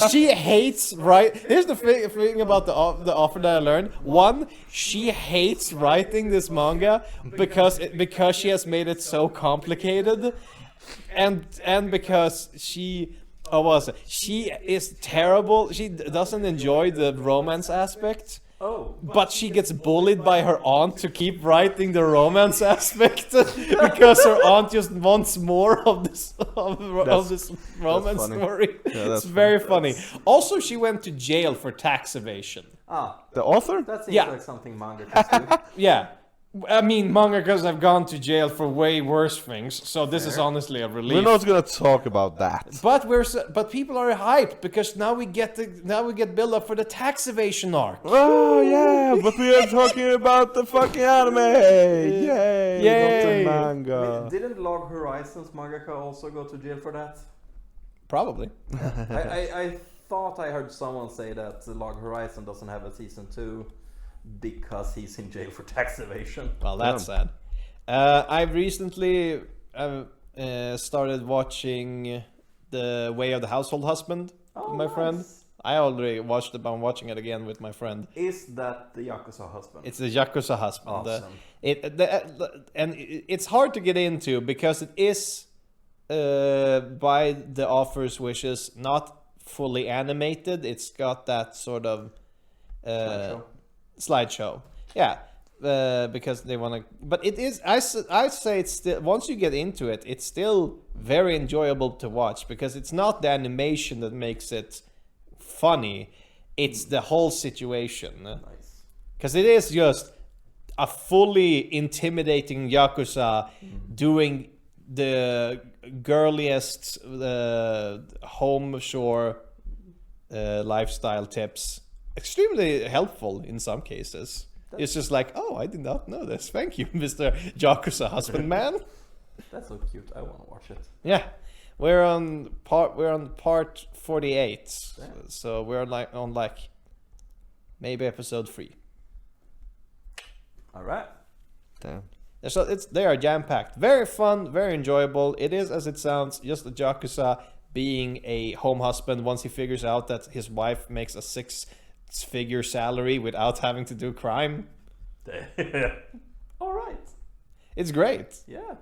She hates here's the thing about the author that I learned. One, she hates writing this manga because she has made it so complicated. And because she is terrible. She doesn't enjoy the romance aspect. Oh. But she gets bullied by her aunt to keep writing the romance aspect because her aunt just wants more of this romance story. Yeah, it's very funny. Also, she went to jail for tax evasion. Ah, the author? that seems Yeah. like something manga can do. Yeah. I mean, mangakas have gone to jail for way worse things, so this is honestly a relief. We're not gonna talk about that. But people are hyped because now we get build up for the tax evasion arc. Oh yeah, but we are talking about the fucking anime. Yay! Yay. Not the manga. Didn't Log Horizons mangaka also go to jail for that? Probably. I thought I heard someone say that Log Horizon doesn't have a season 2 because he's in jail for tax evasion. Well, that's sad. I've recently started watching The Way of the Household Husband with my friend. Nice. I already watched it, but I'm watching it again with my friend. Is that the Yakuza husband? It's the Yakuza husband. Awesome. It's hard to get into because it is by the author's wishes, not fully animated. It's got that sort of slideshow. Yeah, because they want to. But it is. I say it's still. Once you get into it, it's still very enjoyable to watch because it's not the animation that makes it funny. It's the whole situation. Nice. Because it is just a fully intimidating Yakuza doing the girliest home shore lifestyle tips. Extremely helpful in some cases. It's just like, oh, I did not know this. Thank you, Mr. Yakuza husband man. That's so cute. I want to watch it. Yeah, we're on part 48, Damn. so we're on maybe episode 3. All right. Damn. So they are jam packed, very fun, very enjoyable. It is as it sounds, just a Yakuza being a home husband once he figures out that his wife makes a 6-figure salary without having to do crime. All right. It's great. Yeah.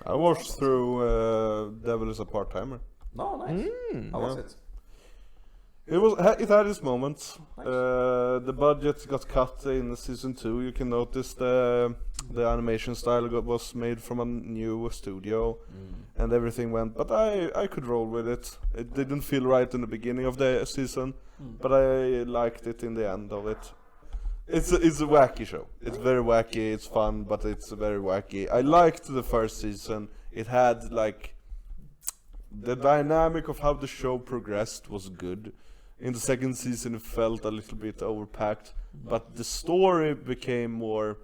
I watched through Devil is a Part-Timer. No, nice. How was Yeah. it? It had its moments. Nice. The budget got cut in season 2. You can notice the animation style was made from a new studio, and everything went. But I could roll with it. It didn't feel right in the beginning of the season, but I liked it in the end of it. It's a wacky show. It's very wacky. It's fun, but it's very wacky. I liked the first season. It had like the dynamic of how the show progressed was good. In the second season, it felt a little bit overpacked, but the story became more.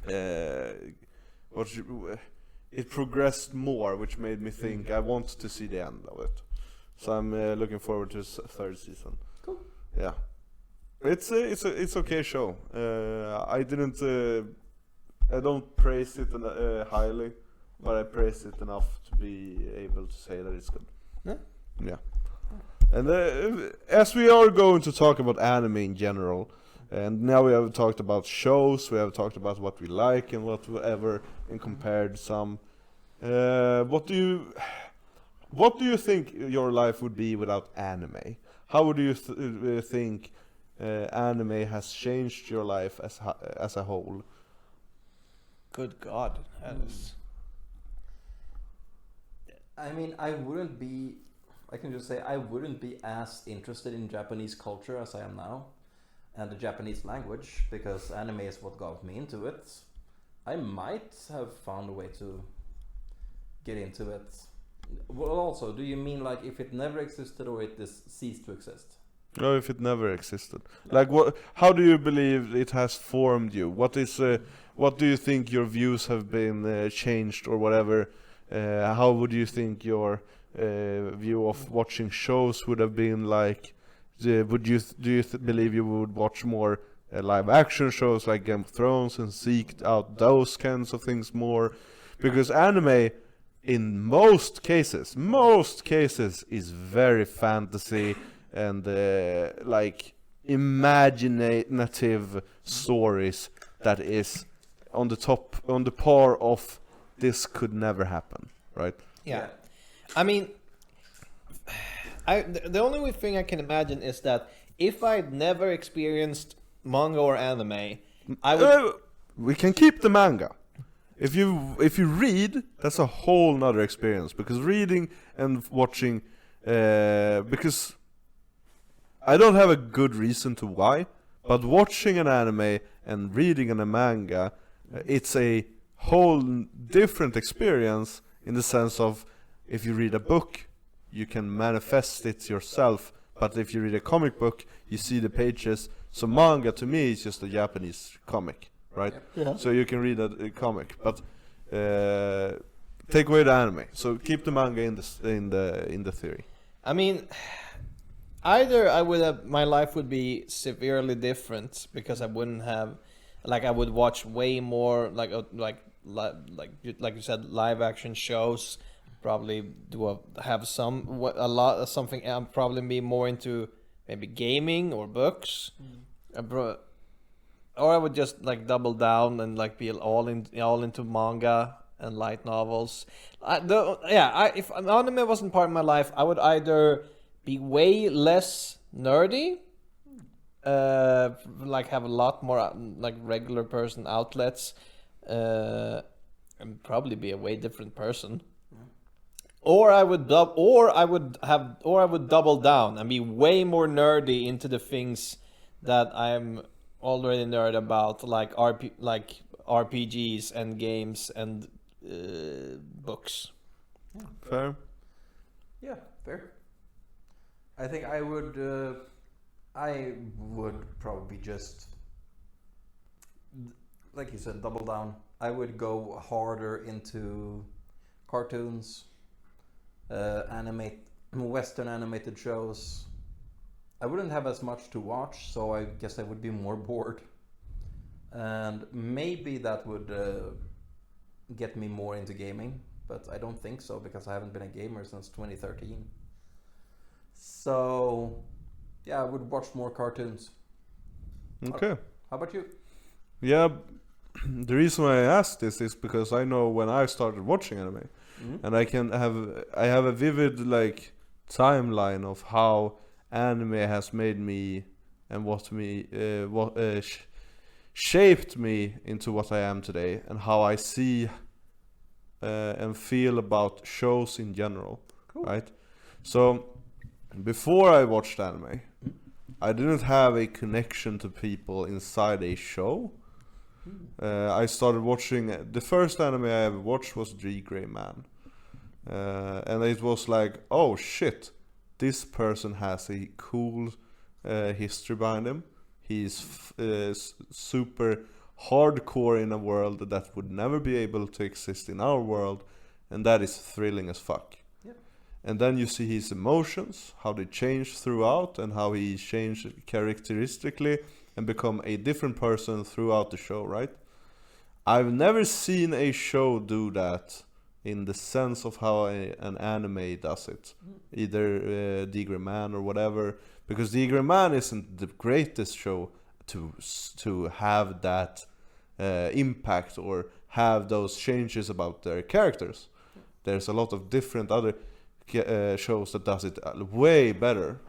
It progressed more, which made me think I want to see the end of it. So I'm looking forward to third season. Cool. Yeah, it's okay show. I don't praise it highly, but I praise it enough to be able to say that it's good. Yeah. Yeah. And as we are going to talk about anime in general, and now we have talked about shows, we have talked about what we like and whatever, and compared some. What do you think your life would be without anime? How would you think anime has changed your life as a whole? Good God. That is... I mean, I can just say I wouldn't be as interested in Japanese culture as I am now, and the Japanese language, because anime is what got me into it. I might have found a way to get into it. Well, also, do you mean like if it never existed or it just ceased to exist? No, if it never existed. Like what? How do you believe it has formed you? What do you think your views have been changed or whatever? How would you think your view of watching shows would have been like? Do you believe you would watch more live action shows like Game of Thrones and seek out those kinds of things more? Because anime, in most cases, is very fantasy and like imaginative stories that is on the par of this could never happen, right? Yeah. I mean, the only thing I can imagine is that if I'd never experienced manga or anime, I would... We can keep the manga. If you read, that's a whole nother experience, because reading and watching, because I don't have a good reason to why, but watching an anime and reading a manga It's a whole different experience in the sense of if you read a book, you can manifest it yourself. But if you read a comic book, you see the pages. So manga to me is just a Japanese comic, right? Yeah. So you can read a comic, but take away the anime. So keep the manga in the theory. I mean, either I would have, my life would be severely different because I wouldn't have, like, I would watch way more like you said, live action shows. Probably have something. I'm probably be more into maybe gaming or books, or I would just like double down and like be all into manga and light novels. If anime wasn't part of my life, I would either be way less nerdy, like have a lot more like regular person outlets, and probably be a way different person. Or I would double down and be way more nerdy into the things that I'm already nerd about, like RPGs and games and books. Fair. Yeah, fair. I think I would probably just, like you said, double down. I would go harder into cartoons, Western animated shows. I wouldn't have as much to watch, so I guess I would be more bored. And maybe that would get me more into gaming, but I don't think so because I haven't been a gamer since 2013. So, yeah, I would watch more cartoons. Okay. How about you? Yeah, the reason why I asked this is because I know when I started watching anime, and I have a vivid like timeline of how anime has made me and shaped me into what I am today, and how I see and feel about shows in general. Cool. Right? So before I watched anime, I didn't have a connection to people inside a show. I started watching, the first anime I ever watched was The Gray Man, and it was like, oh shit, this person has a cool history behind him. He's super hardcore in a world that would never be able to exist in our world, and that is thrilling as fuck. Yep. And then you see his emotions, how they change throughout, and how he changed characteristically and become a different person throughout the show, right? I've never seen a show do that in the sense of how an anime does it. Either The Gray Man or whatever, because The Gray Man isn't the greatest show to have that impact or have those changes about their characters. There's a lot of different other shows that does it way better.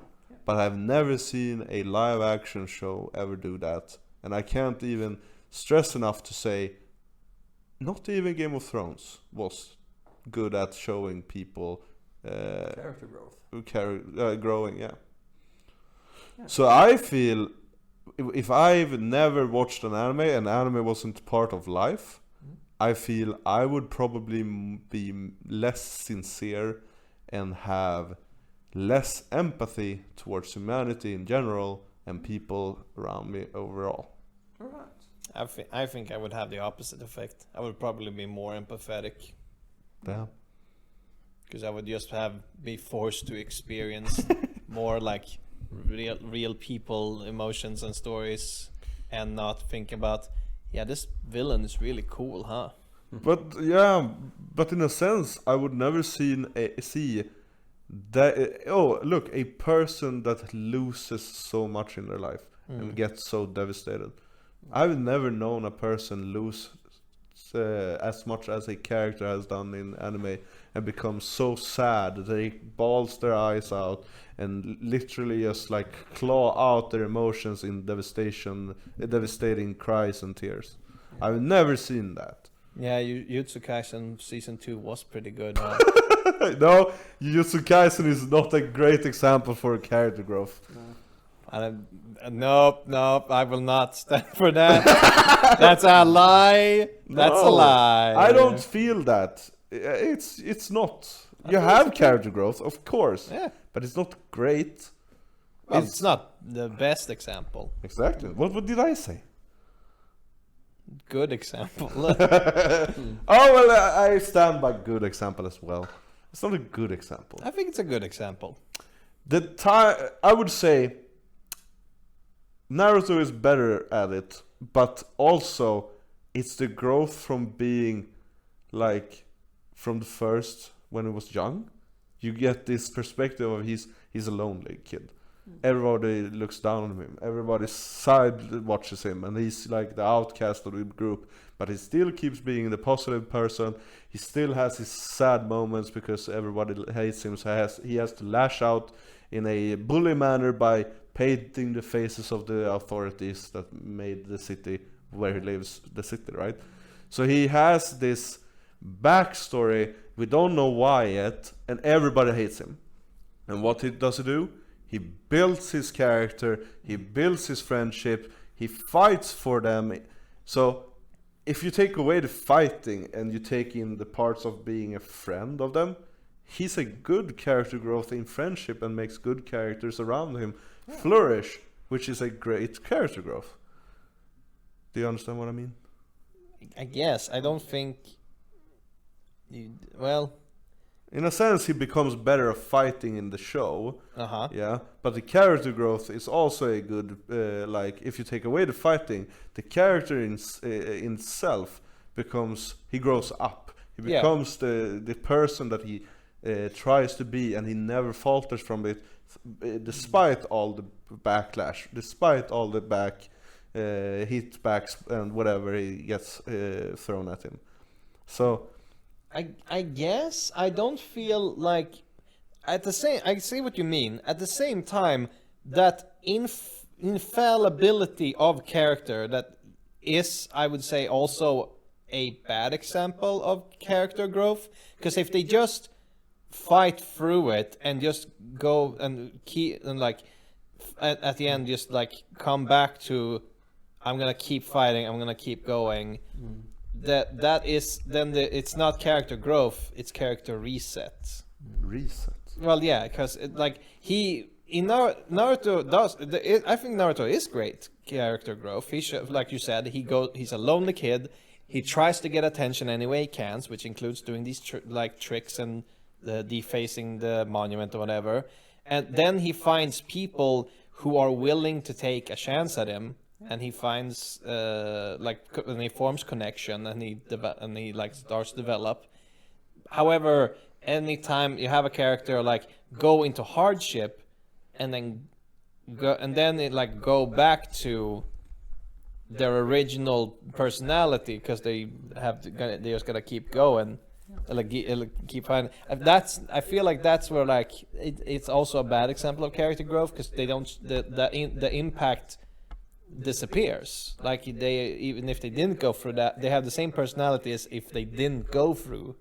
But I've never seen a live action show ever do that. And I can't even stress enough to say, not even Game of Thrones was good at showing people Character growth. growing, yeah. So I feel, if I've never watched an anime wasn't part of life, I feel I would probably be less sincere and have less empathy towards humanity in general and people around me overall. All right. I think I would have the opposite effect. I would probably be more empathetic Yeah. because I would just be forced to experience more like real people, emotions and stories, and not think about, yeah, this villain is really cool, huh? But yeah, but in a sense, I would never see that. Oh, look, a person that loses so much in their life and gets so devastated. I've never known a person lose as much as a character has done in anime and become so sad that they balls their eyes out and literally just like claw out their emotions in devastating cries and tears. I've never seen that. Yeah, Jujutsu Kaisen season 2 was pretty good. Huh? No, Jujutsu Kaisen is not a great example for character growth. Nope, I will not stand for that. That's a lie. That's a No, lie. I don't feel that. It's not. You have character growth, of course. Yeah. But it's not great. Well, it's not the best example. Exactly. What did I say? Good example. Oh well, I stand by good example as well. It's not a good example. I think it's a good example. The time I would say Naruto is better at it, but also it's the growth from being like from the first when he was young. You get this perspective of he's a lonely kid. Everybody looks down on him. Everybody side watches him, and he's like the outcast of the group. But he still keeps being the positive person. He still has his sad moments because everybody hates him. So he has to lash out in a bully manner by painting the faces of the authorities that made the city where he lives the city, right? So he has this backstory. We don't know why yet, and everybody hates him. And what does he do? He builds his character, he builds his friendship, he fights for them. So if you take away the fighting and you take in the parts of being a friend of them, he's a good character growth in friendship and makes good characters around him flourish, which is a great character growth. Do you understand what I mean? I guess. I don't think... Well... In a sense, he becomes better at fighting in the show. Uh-huh. Yeah, but the character growth is also a good, like, if you take away the fighting, the character in itself becomes, he grows up. He becomes the person that he tries to be, and he never falters from it, despite all the backlash, despite all the hitbacks and whatever he gets thrown at him. So... I guess I don't feel like I see what you mean. At the same time, that infallibility of character that is, I would say, also a bad example of character growth. Because if they just fight through it and just go and keep and like at the end just like come back to I'm gonna keep fighting, I'm gonna keep going. That is then it's not character growth, it's character reset. Reset. Well, yeah, because like Naruto does. I think Naruto is great character growth. Like you said, he's a lonely kid. He tries to get attention any way he can, which includes doing these tricks and defacing the monument or whatever. And then he finds people who are willing to take a chance at him. And he finds and he forms connection, and he like starts to develop. However, anytime you have a character like go into hardship, and then go back to their original personality because they just gotta keep going, keep finding. I feel like that's where like it's also a bad example of character growth because they don't the impact disappears. Like even if they didn't go through that, they have the same personality as if they didn't go through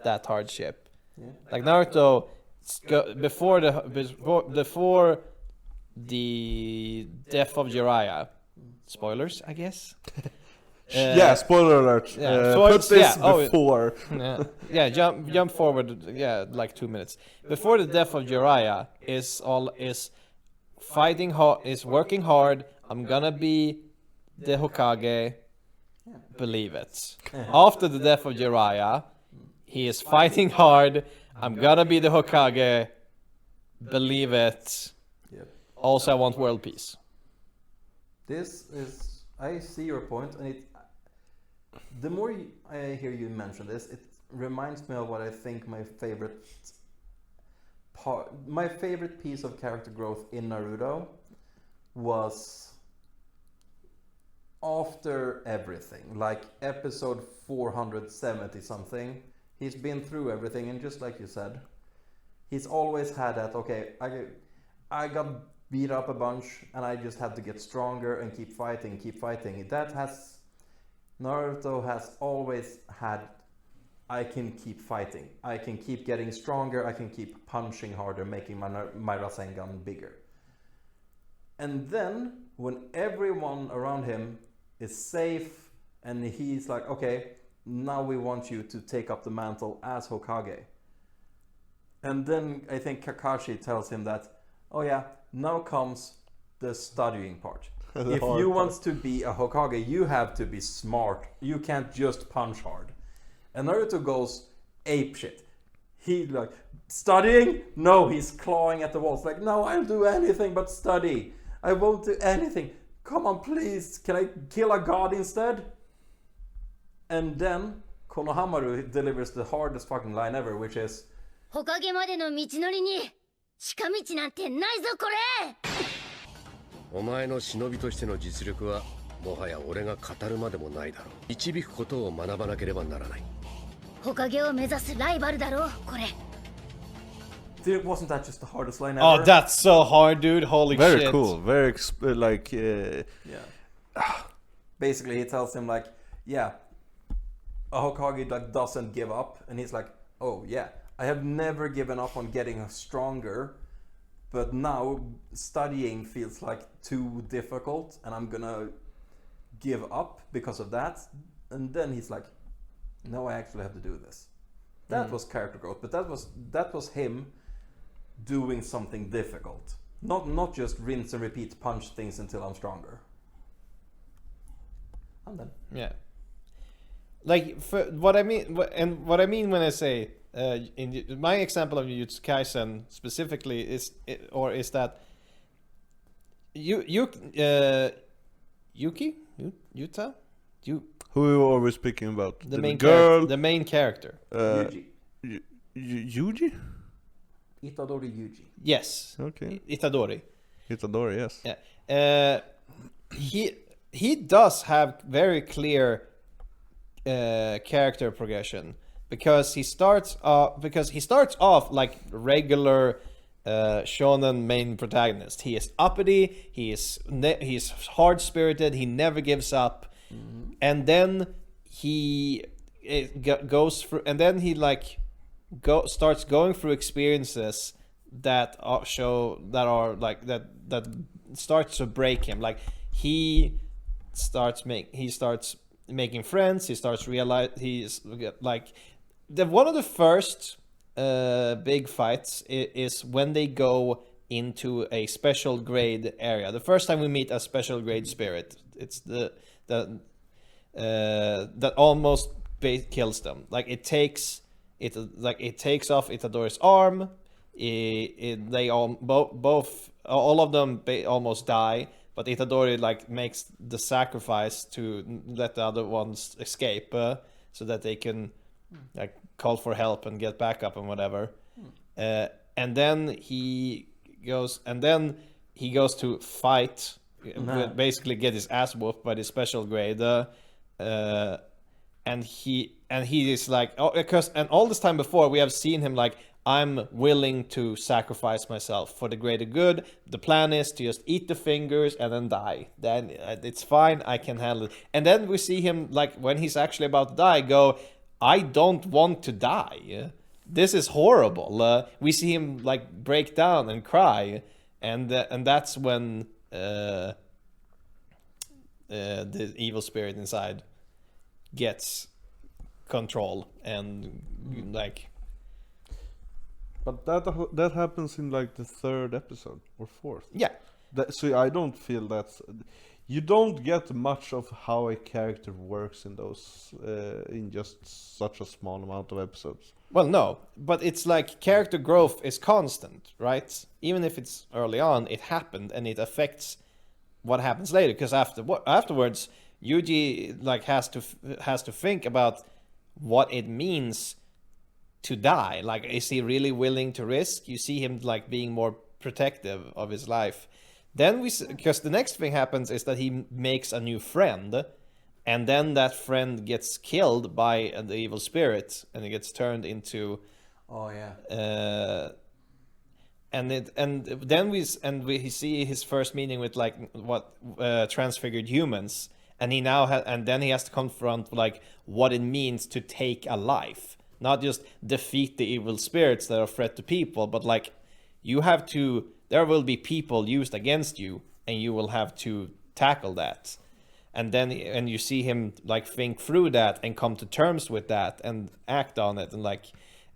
that hardship. Yeah. Like Naruto, before the death of Jiraiya, spoilers, I guess. Yeah, spoiler alert. Yeah, put this before. Jump forward. Yeah, like 2 minutes before the death of Jiraiya is fighting hard, is working hard. I'm gonna be the Hokage. Believe it. After the death of Jiraiya, he is fighting hard. I'm gonna be the Hokage. Believe it. Yep. Also, I want world peace. I see your point, and the more I hear you mention this, it reminds me of what I think my favorite piece of character growth in Naruto was after everything, like episode 470 something. He's been through everything, and just like you said, he's always had that, okay, I got beat up a bunch and I just have to get stronger and keep fighting. Naruto has always had, I can keep fighting, I can keep getting stronger, I can keep punching harder, making my Rasengan bigger. And then when everyone around him is safe and he's like, okay, now we want you to take up the mantle as Hokage. And then I think Kakashi tells him that, oh yeah, now comes the studying part. If you want to be a Hokage, you have to be smart. You can't just punch hard. And Naruto goes apeshit. He like, studying? No, he's clawing at the walls. Like, no, I'll do anything but study. I won't do anything. Come on, please. Can I kill a god instead? And then Konohamaru delivers the hardest fucking line ever, which is, 木陰までの道のりに近道なんてないぞこれ。お前の忍びとしての実力はもはや俺が語るまでもないだろう。導くことを学ばなければならない。木陰を目指すライバルだろうこれ。 dude, wasn't that just the hardest line ever? Oh, that's so hard, dude. Holy Very shit. cool. Very Yeah. Basically, he tells him like, yeah, a Hokage like doesn't give up, and he's like, oh yeah, I have never given up on getting stronger, but now studying feels like too difficult, and I'm gonna give up because of that. And then he's like, no, I actually have to do this. That was character growth, but that was him doing something difficult, not just rinse and repeat, punch things until I'm stronger. I'm done. Yeah. Like for what I mean, what I mean when I say my example of Jujutsu Kaisen specifically is that Yuta, Who are you always speaking about? the main girl, the main character. Yuji. Yuji? Itadori Yuji. Yes. Okay. Itadori. Itadori, yes. Yeah. He does have very clear character progression because he starts off like regular shonen main protagonist. He is uppity, he's hard spirited, he never gives up, and then he goes through, and then he like starts going through experiences that starts to break him. Like he starts making friends. He starts realize he's like one of the first big fights is when they go into a special grade area. The first time we meet a special grade spirit, it's that almost kills them. Like it takes off Itadori's arm. All of them almost die. But Itadori like makes the sacrifice to let the other ones escape, so that they can like call for help and get back up and whatever. And then he goes to fight, basically get his ass whooped by the special grade. And he is like, and all this time before we have seen him like, I'm willing to sacrifice myself for the greater good. The plan is to just eat the fingers and then die. Then it's fine, I can handle it. And then we see him, like, when he's actually about to die, go, I don't want to die. This is horrible. We see him, like, break down and cry. And that's when the evil spirit inside gets control and, like... But that happens in like the third episode or fourth. Yeah. So I don't feel that's... You don't get much of how a character works in those in just such a small amount of episodes. Well, no, but it's like character growth is constant, right? Even if it's early on, it happened and it affects what happens later. Because afterwards, Yuji like has to think about what it means to die. Like, is he really willing to risk? You see him like being more protective of his life. Then because the next thing happens is that he makes a new friend, and then that friend gets killed by the evil spirit, and it gets turned into. Oh yeah. And then we see his first meeting with like transfigured humans, and then he has to confront like what it means to take a life. Not just defeat the evil spirits that are a threat to people, but like there will be people used against you, and you will have to tackle that. And then you see him like think through that and come to terms with that and act on it,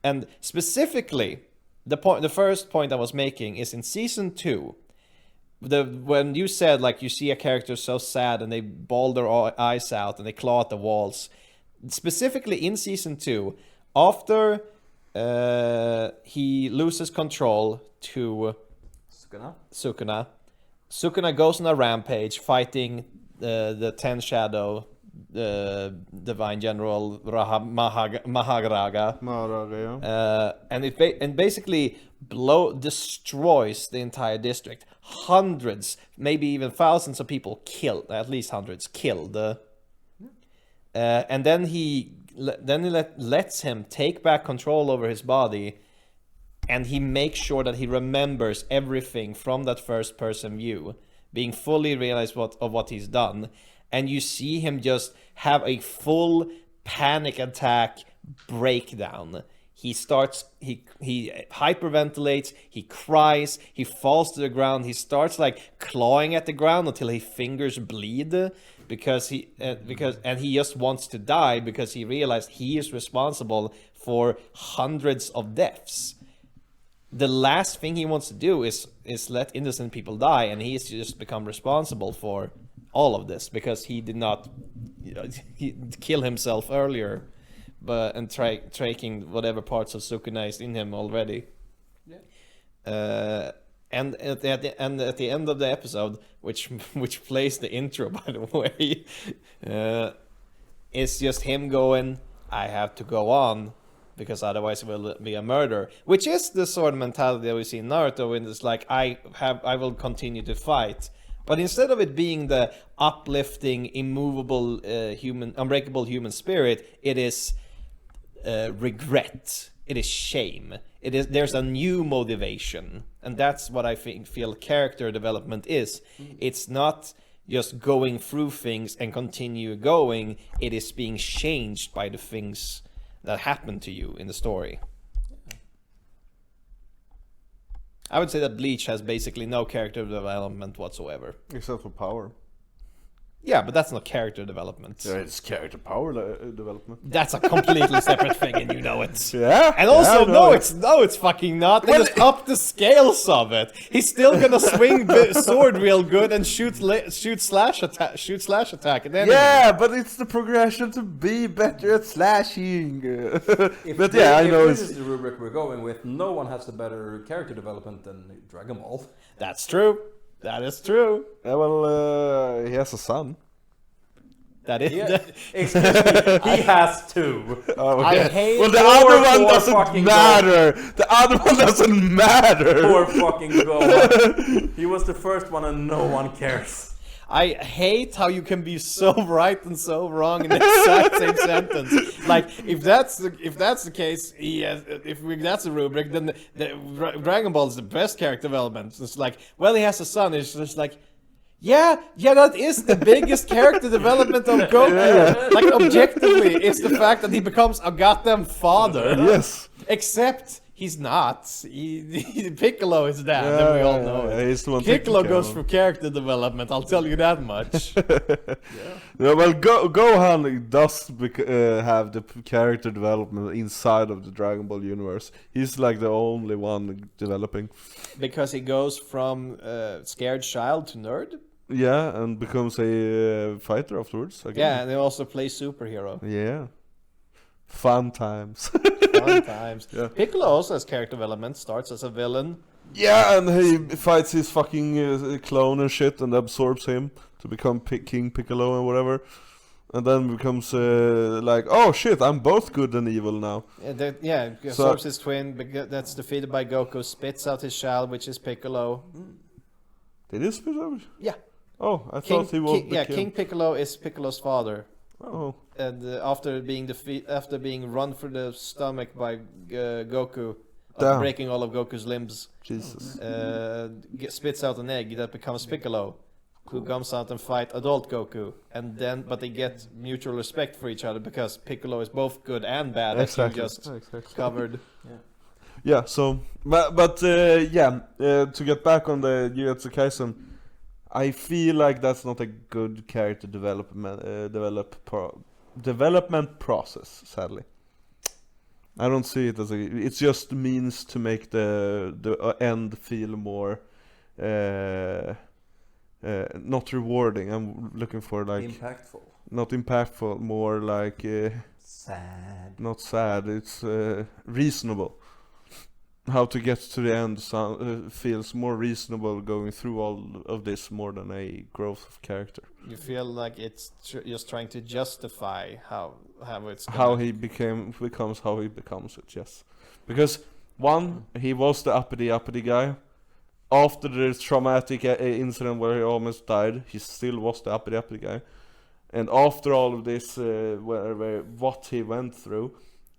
and specifically the first point I was making is in season 2. When you said like you see a character so sad and they bawl their eyes out and they claw at the walls, specifically in season 2, after he loses control to Sukuna goes on a rampage fighting the 10 Shadow, the Divine General Maharaga. And basically destroys the entire district. Hundreds, maybe even thousands of people killed, at least hundreds killed. And then he lets him take back control over his body, and he makes sure that he remembers everything from that first person view, being fully realized of what he's done. And you see him just have a full panic attack breakdown. He hyperventilates, he cries, he falls to the ground, he starts like clawing at the ground until his fingers bleed because he just wants to die because he realized he is responsible for hundreds of deaths. The last thing he wants to do is let innocent people die, and he's just become responsible for all of this because he did not kill himself earlier, and taking whatever parts of Sukuna is in him already. Yeah. And at the end of the episode, which plays the intro, by the way, it's just him going, "I have to go on, because otherwise it will be a murder," which is the sort of mentality that we see in Naruto, when it's like, I will continue to fight. But instead of it being the uplifting, immovable, unbreakable human spirit, it is regret. It is shame. There's a new motivation, and that's what I feel character development is. It's not just going through things and continue going. It is being changed by the things that happen to you in the story. I would say that Bleach has basically no character development whatsoever. Except for power. Yeah, but that's not character development. Yeah, it's character power development. That's a completely separate thing, and you know it. Yeah. And also, yeah, it's fucking not. They just up the scales of it. He's still gonna swing the sword real good and shoot slash attack. And then yeah, but it's the progression to be better at slashing. But yeah, I know this is the rubric we're going with. No one has the better character development than Dragon Ball. That's true. That is true. Yeah, well, he has a son. That is. Yeah. Excuse me, he has two. Oh, I okay. hate. Well, the other one poor doesn't fucking matter. The other one doesn't matter. Poor fucking Gohan. He was the first one and no one cares. I hate how you can be so right and so wrong in the exact same sentence. Like, if that's the case, that's a rubric, then the Dragon Ball is the best character development. It's like, well, he has a son. It's just like, yeah, that is the biggest character development of Goku. Yeah. Like, objectively, it's the fact that he becomes a goddamn father. Yes. Except he's not. Piccolo is that, and we all know it. He's the one Piccolo taking care goes of through character development, I'll tell you that much. Yeah, well, Gohan does have the character development inside of the Dragon Ball universe. He's like the only one developing. Because he goes from scared child to nerd? Yeah, and becomes a fighter afterwards. Again. Yeah, and he also plays superhero. Yeah. Fun times. Fun times. Yeah. Piccolo also has character development, starts as a villain. Yeah, and he fights his fucking clone and shit and absorbs him to become King Piccolo and whatever. And then becomes like, oh shit, I'm both good and evil now. Yeah, absorbs his twin, that's defeated by Goku, spits out his child, which is Piccolo. Did he spit out? Yeah. Oh, I thought he was. Yeah, King Piccolo is Piccolo's father. Oh. And after being run through the stomach by Goku, Damn. breaking all of Goku's limbs, Jesus. spits out an egg that becomes Piccolo, who comes out and fight adult Goku, but they get mutual respect for each other because Piccolo is both good and bad, Exactly. as you just covered. Yeah. So, but to get back on the Jujutsu Kaisen, I feel like that's not a good character development process. Sadly, I don't see it as a. It's just means to make the end feel more not rewarding. I'm looking for like Impactful. not impactful, more like Sad. not sad. It's reasonable. How to get to the end feels more reasonable going through all of this more than a growth of character. You feel like it's just trying to justify how it's How gonna- he becomes how he becomes it, yes. Because one, he was the uppity guy. After the traumatic incident where he almost died, he still was the uppity guy. And after all of this, where what he went through,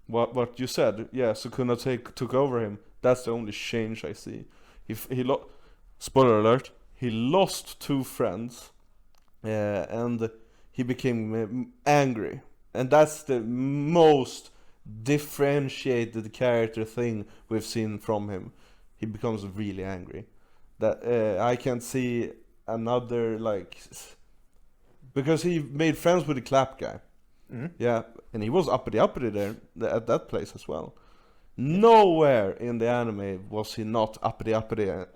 what you said, yeah, Sukuna took over him. That's the only change I see. Spoiler alert, he lost 2 friends, and he became angry. And that's the most differentiated character thing we've seen from him. He becomes really angry. That I can see another, like, because he made friends with the Clap guy. Yeah, and he was uppity there at that place as well. Nowhere in the anime was he not uppity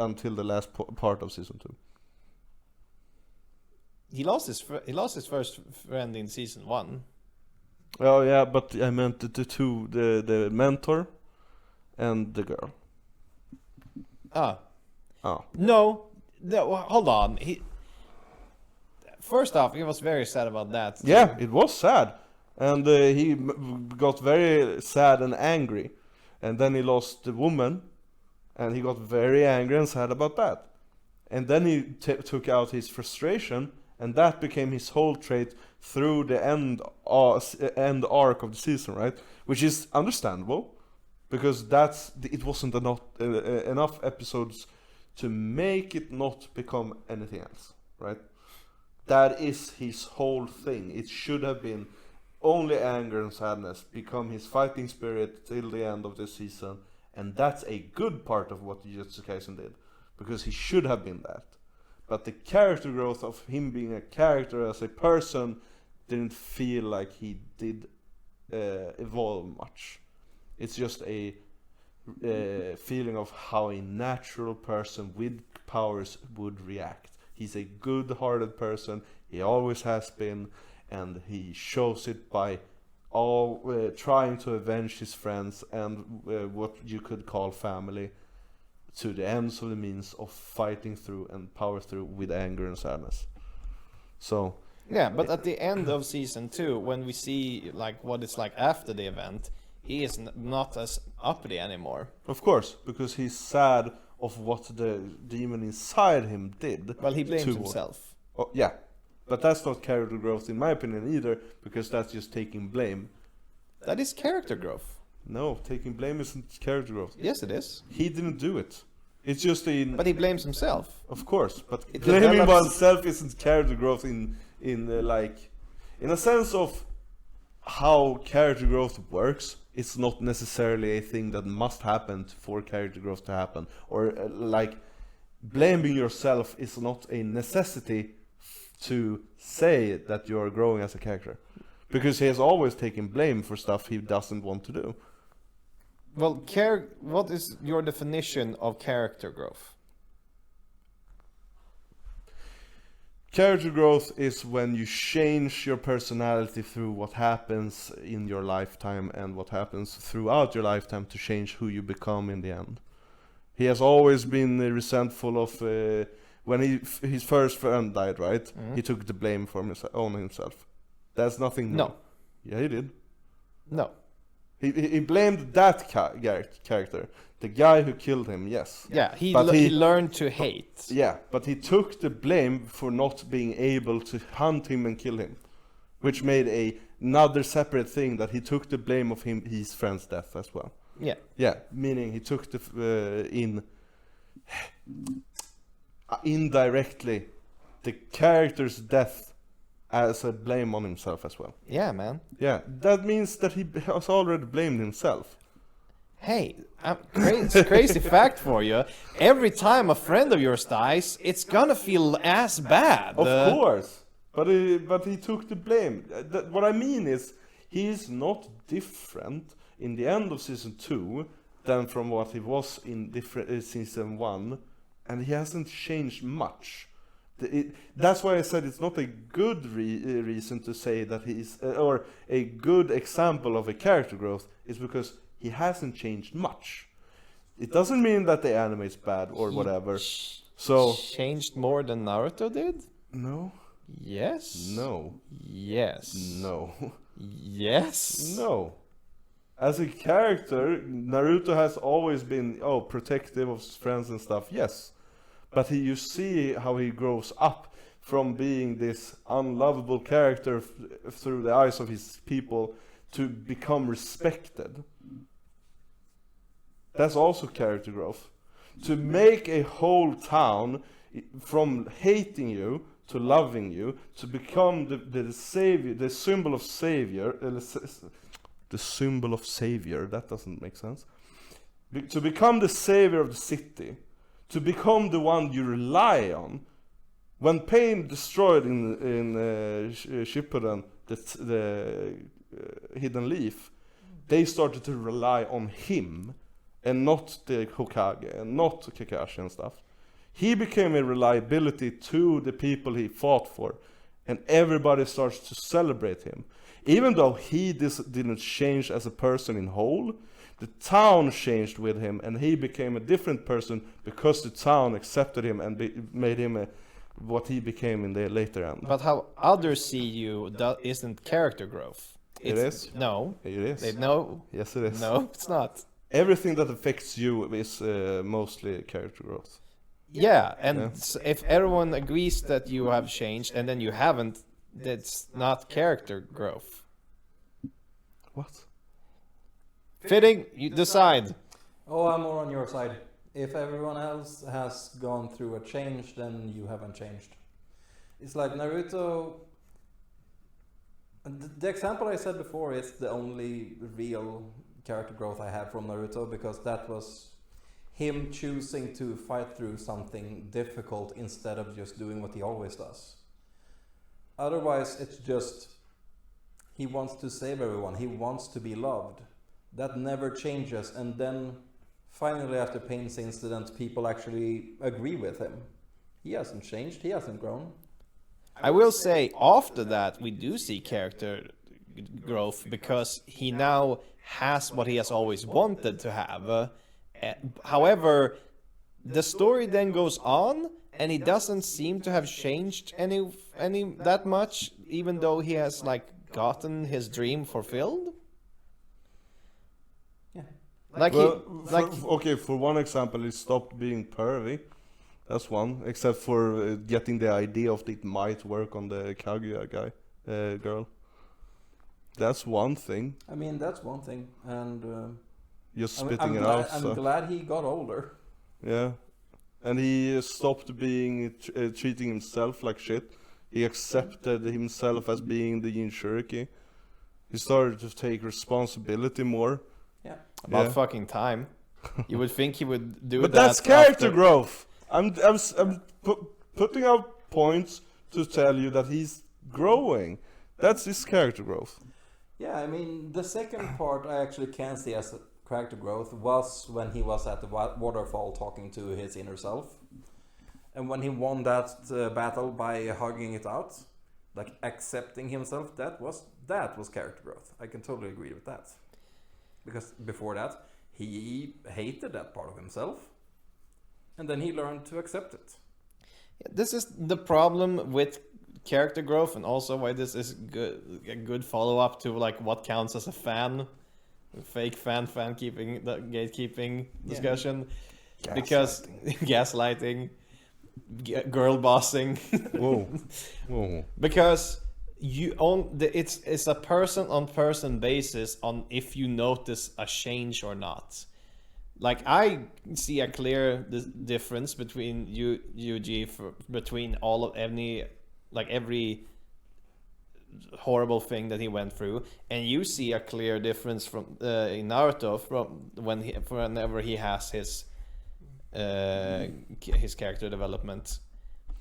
until the last part of season 2. He lost his first friend in season 1. Oh yeah, but I meant the two, the mentor and the girl. Ah. Oh. No, hold on. First off, he was very sad about that. Yeah, it was sad. And he got very sad and angry. And then he lost the woman. And he got very angry and sad about that. And then he took out his frustration. And that became his whole trait through the end arc of the season, right? Which is understandable. Because it wasn't enough episodes to make it not become anything else, right? That is his whole thing. It should have been only anger and sadness become his fighting spirit till the end of the season, and that's a good part of what Jujutsu Kaisen did, because he should have been that. But the character growth of him being a character as a person didn't feel like he did evolve much. It's just a feeling of how a natural person with powers would react. He's a good-hearted person. He always has been, and he shows it by trying to avenge his friends and what you could call family to the ends of the means of fighting through and power through with anger and sadness. So yeah, but at the end of season 2, when we see like what it's like after the event, he is not as uppity anymore. of course, because he's sad of what the demon inside him did. Well, he blames to- himself. Oh, yeah, but that's not character growth in my opinion either, because that's just taking blame. That is character growth. No, taking blame isn't character growth. Yes, it is. He didn't do it. It's just But he blames himself. of course, but It blaming develops- oneself isn't character growth in a sense of how character growth works. It's not necessarily a thing that must happen for character growth to happen, or like blaming yourself is not a necessity to say that you are growing as a character, because he has always taken blame for stuff he doesn't want to do. Well, what is your definition of character growth? Character growth is when you change your personality through what happens in your lifetime and what happens throughout your lifetime to change who you become in the end. He has always been resentful of when his first friend died, right? Mm-hmm. He took the blame for on himself. That's nothing new. No. Yeah, he did. No. He blamed that character, the guy who killed him. Yes. Yeah, he But he learned to hate. Yeah, but he took the blame for not being able to hunt him and kill him, which made another separate thing that he took the blame of his friend's death as well. Yeah. Yeah, meaning he took the indirectly the character's death as a blame on himself as well. Yeah, man. Yeah, that means that he has already blamed himself. Hey, crazy fact for you. Every time a friend of yours dies, it's gonna feel as bad. Of course, but he took the blame. What I mean is, he is not different in the end of season 2 than from what he was in season 1, and he hasn't changed much. That's why I said it's not a good reason to say that he's or a good example of a character growth, is because he hasn't changed much. It doesn't mean that the anime is bad or whatever. So changed more than Naruto did? no, Yes. no, Yes. no, Yes. no. As a character, Naruto has always been protective of his friends and stuff. Yes, but you see how he grows up from being this unlovable character through the eyes of his people to become respected. That's also character growth. To make a whole town from hating you to loving you, to become the savior, the symbol of savior, the symbol of savior, that doesn't make sense. To become the savior of the city, to become the one you rely on. When Pain destroyed in Shippuden the Hidden Leaf, they started to rely on him and not the Hokage and not Kakashi and stuff. He became a reliability to the people he fought for, and everybody starts to celebrate him. Even though he didn't change as a person in whole, the town changed with him, and he became a different person because the town accepted him and made him what he became in the later end. But how others see you isn't character growth. It is. No. It is. No. Yes, it is. No, it's not. Everything that affects you is mostly character growth. Yeah, and if everyone agrees that you have changed and then you haven't, that's not character growth. What? Fitting, you decide. Oh, I'm more on your side. If everyone else has gone through a change, then you haven't changed. It's like Naruto. The example I said before is the only real character growth I have from Naruto, because that was him choosing to fight through something difficult instead of just doing what he always does. Otherwise, it's just he wants to save everyone. He wants to be loved. That never changes, and then finally after Pain's incident, people actually agree with him. He hasn't changed, he hasn't grown. I will say after that we do see character growth because he now has what he has always wanted to have. However, the story then goes on and he doesn't seem to have changed any that much, even though he has like gotten his dream fulfilled. Like for one example, he stopped being pervy. That's one. Except for getting the idea of it might work on the Kaguya guy, girl. That's one thing. I mean, that's one thing, and just spitting it out. I'm glad he got older. Yeah, and he stopped being treating himself like shit. He accepted himself as being the Jinchuriki. He started to take responsibility more. Yeah. About fucking time. You would think he would do but that. That's character after... growth. I'm putting out points to tell you that he's growing. That's his character growth. Yeah, I mean, the second part I actually can see as character growth was when he was at the waterfall talking to his inner self. And when he won that battle by hugging it out, like accepting himself, that was character growth. I can totally agree with that. Because before that, he hated that part of himself. And then he learned to accept it. This is the problem with character growth, and also why this is a good follow-up to like what counts as a fan. Fake fan keeping, the gatekeeping discussion. Gaslighting. Because gaslighting, girl bossing. Whoa. Because it's a person-on-person basis on if you notice a change or not. Like I see a clear difference between between every horrible thing that he went through, and you see a clear difference from in Naruto from whenever he has his character development.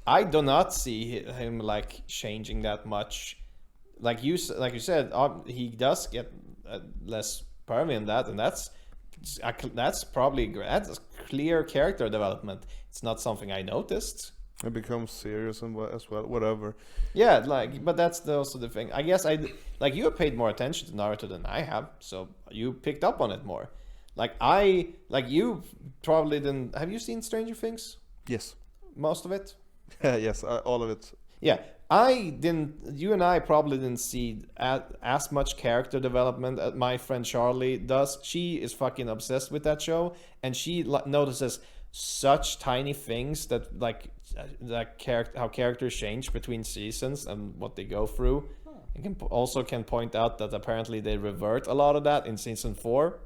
I do not see him like changing that much. Like you said, he does get less pervy in that, and that's probably that's a clear character development. It's not something I noticed. It becomes serious and as well, whatever. Yeah, like, but that's also the thing. I guess you have paid more attention to Naruto than I have, so you picked up on it more. You probably didn't. Have you seen Stranger Things? Yes. Most of it? Yes, all of it. Yeah, I didn't. You and I probably didn't see as much character development as my friend Charlie does. She is fucking obsessed with that show, and she notices such tiny things that how characters change between seasons and what they go through. And can point out that apparently they revert a lot of that in season 4.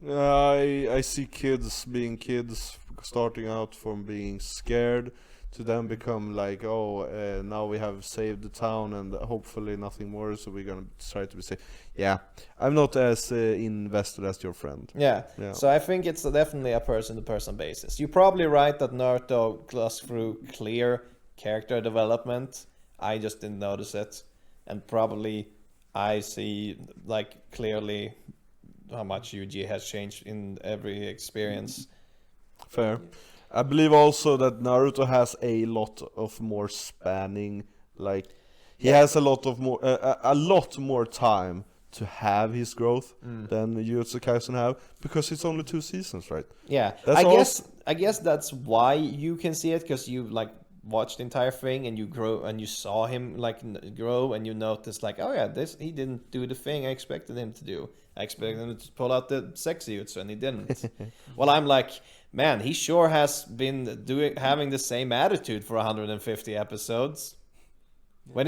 I see kids being kids, starting out from being scared to then become like, now we have saved the town and hopefully nothing more, so we're gonna try to be safe. Yeah, I'm not as invested as your friend. Yeah, so I think it's definitely a person-to-person basis. You're probably right that Naruto goes through clear character development. I just didn't notice it, and probably I see like clearly how much Yuji has changed in every experience. Fair. I believe also that Naruto has a lot of more spanning, like he has a lot more time to have his growth than Jujutsu Kaisen have, because it's only 2 seasons, right? Yeah, I guess that's why you can see it, because you like watched the entire thing and you grow and you saw him like grow, and you noticed like, oh yeah, he didn't do the thing I expected him to do. I expected him to pull out the sexy jutsu, and he didn't. Well, I'm like, man, he sure has been having the same attitude for 150 episodes. Yeah. When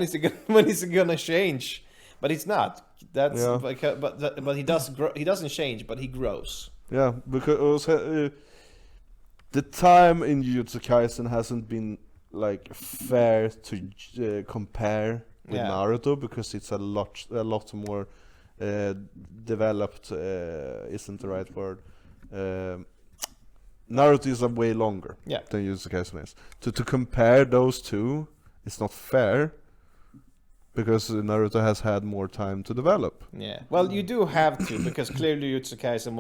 is he gonna change? But he's not. That's but he does grow. He doesn't change, but he grows. Yeah, because the time in Jujutsu Kaisen hasn't been like fair to compare with Naruto, because it's a lot more developed. Isn't the right word. Naruto is a way longer than Jujutsu Kaisen is. To compare those two, it's not fair, because Naruto has had more time to develop. Yeah, well, you do have to, because clearly Jujutsu Kaisen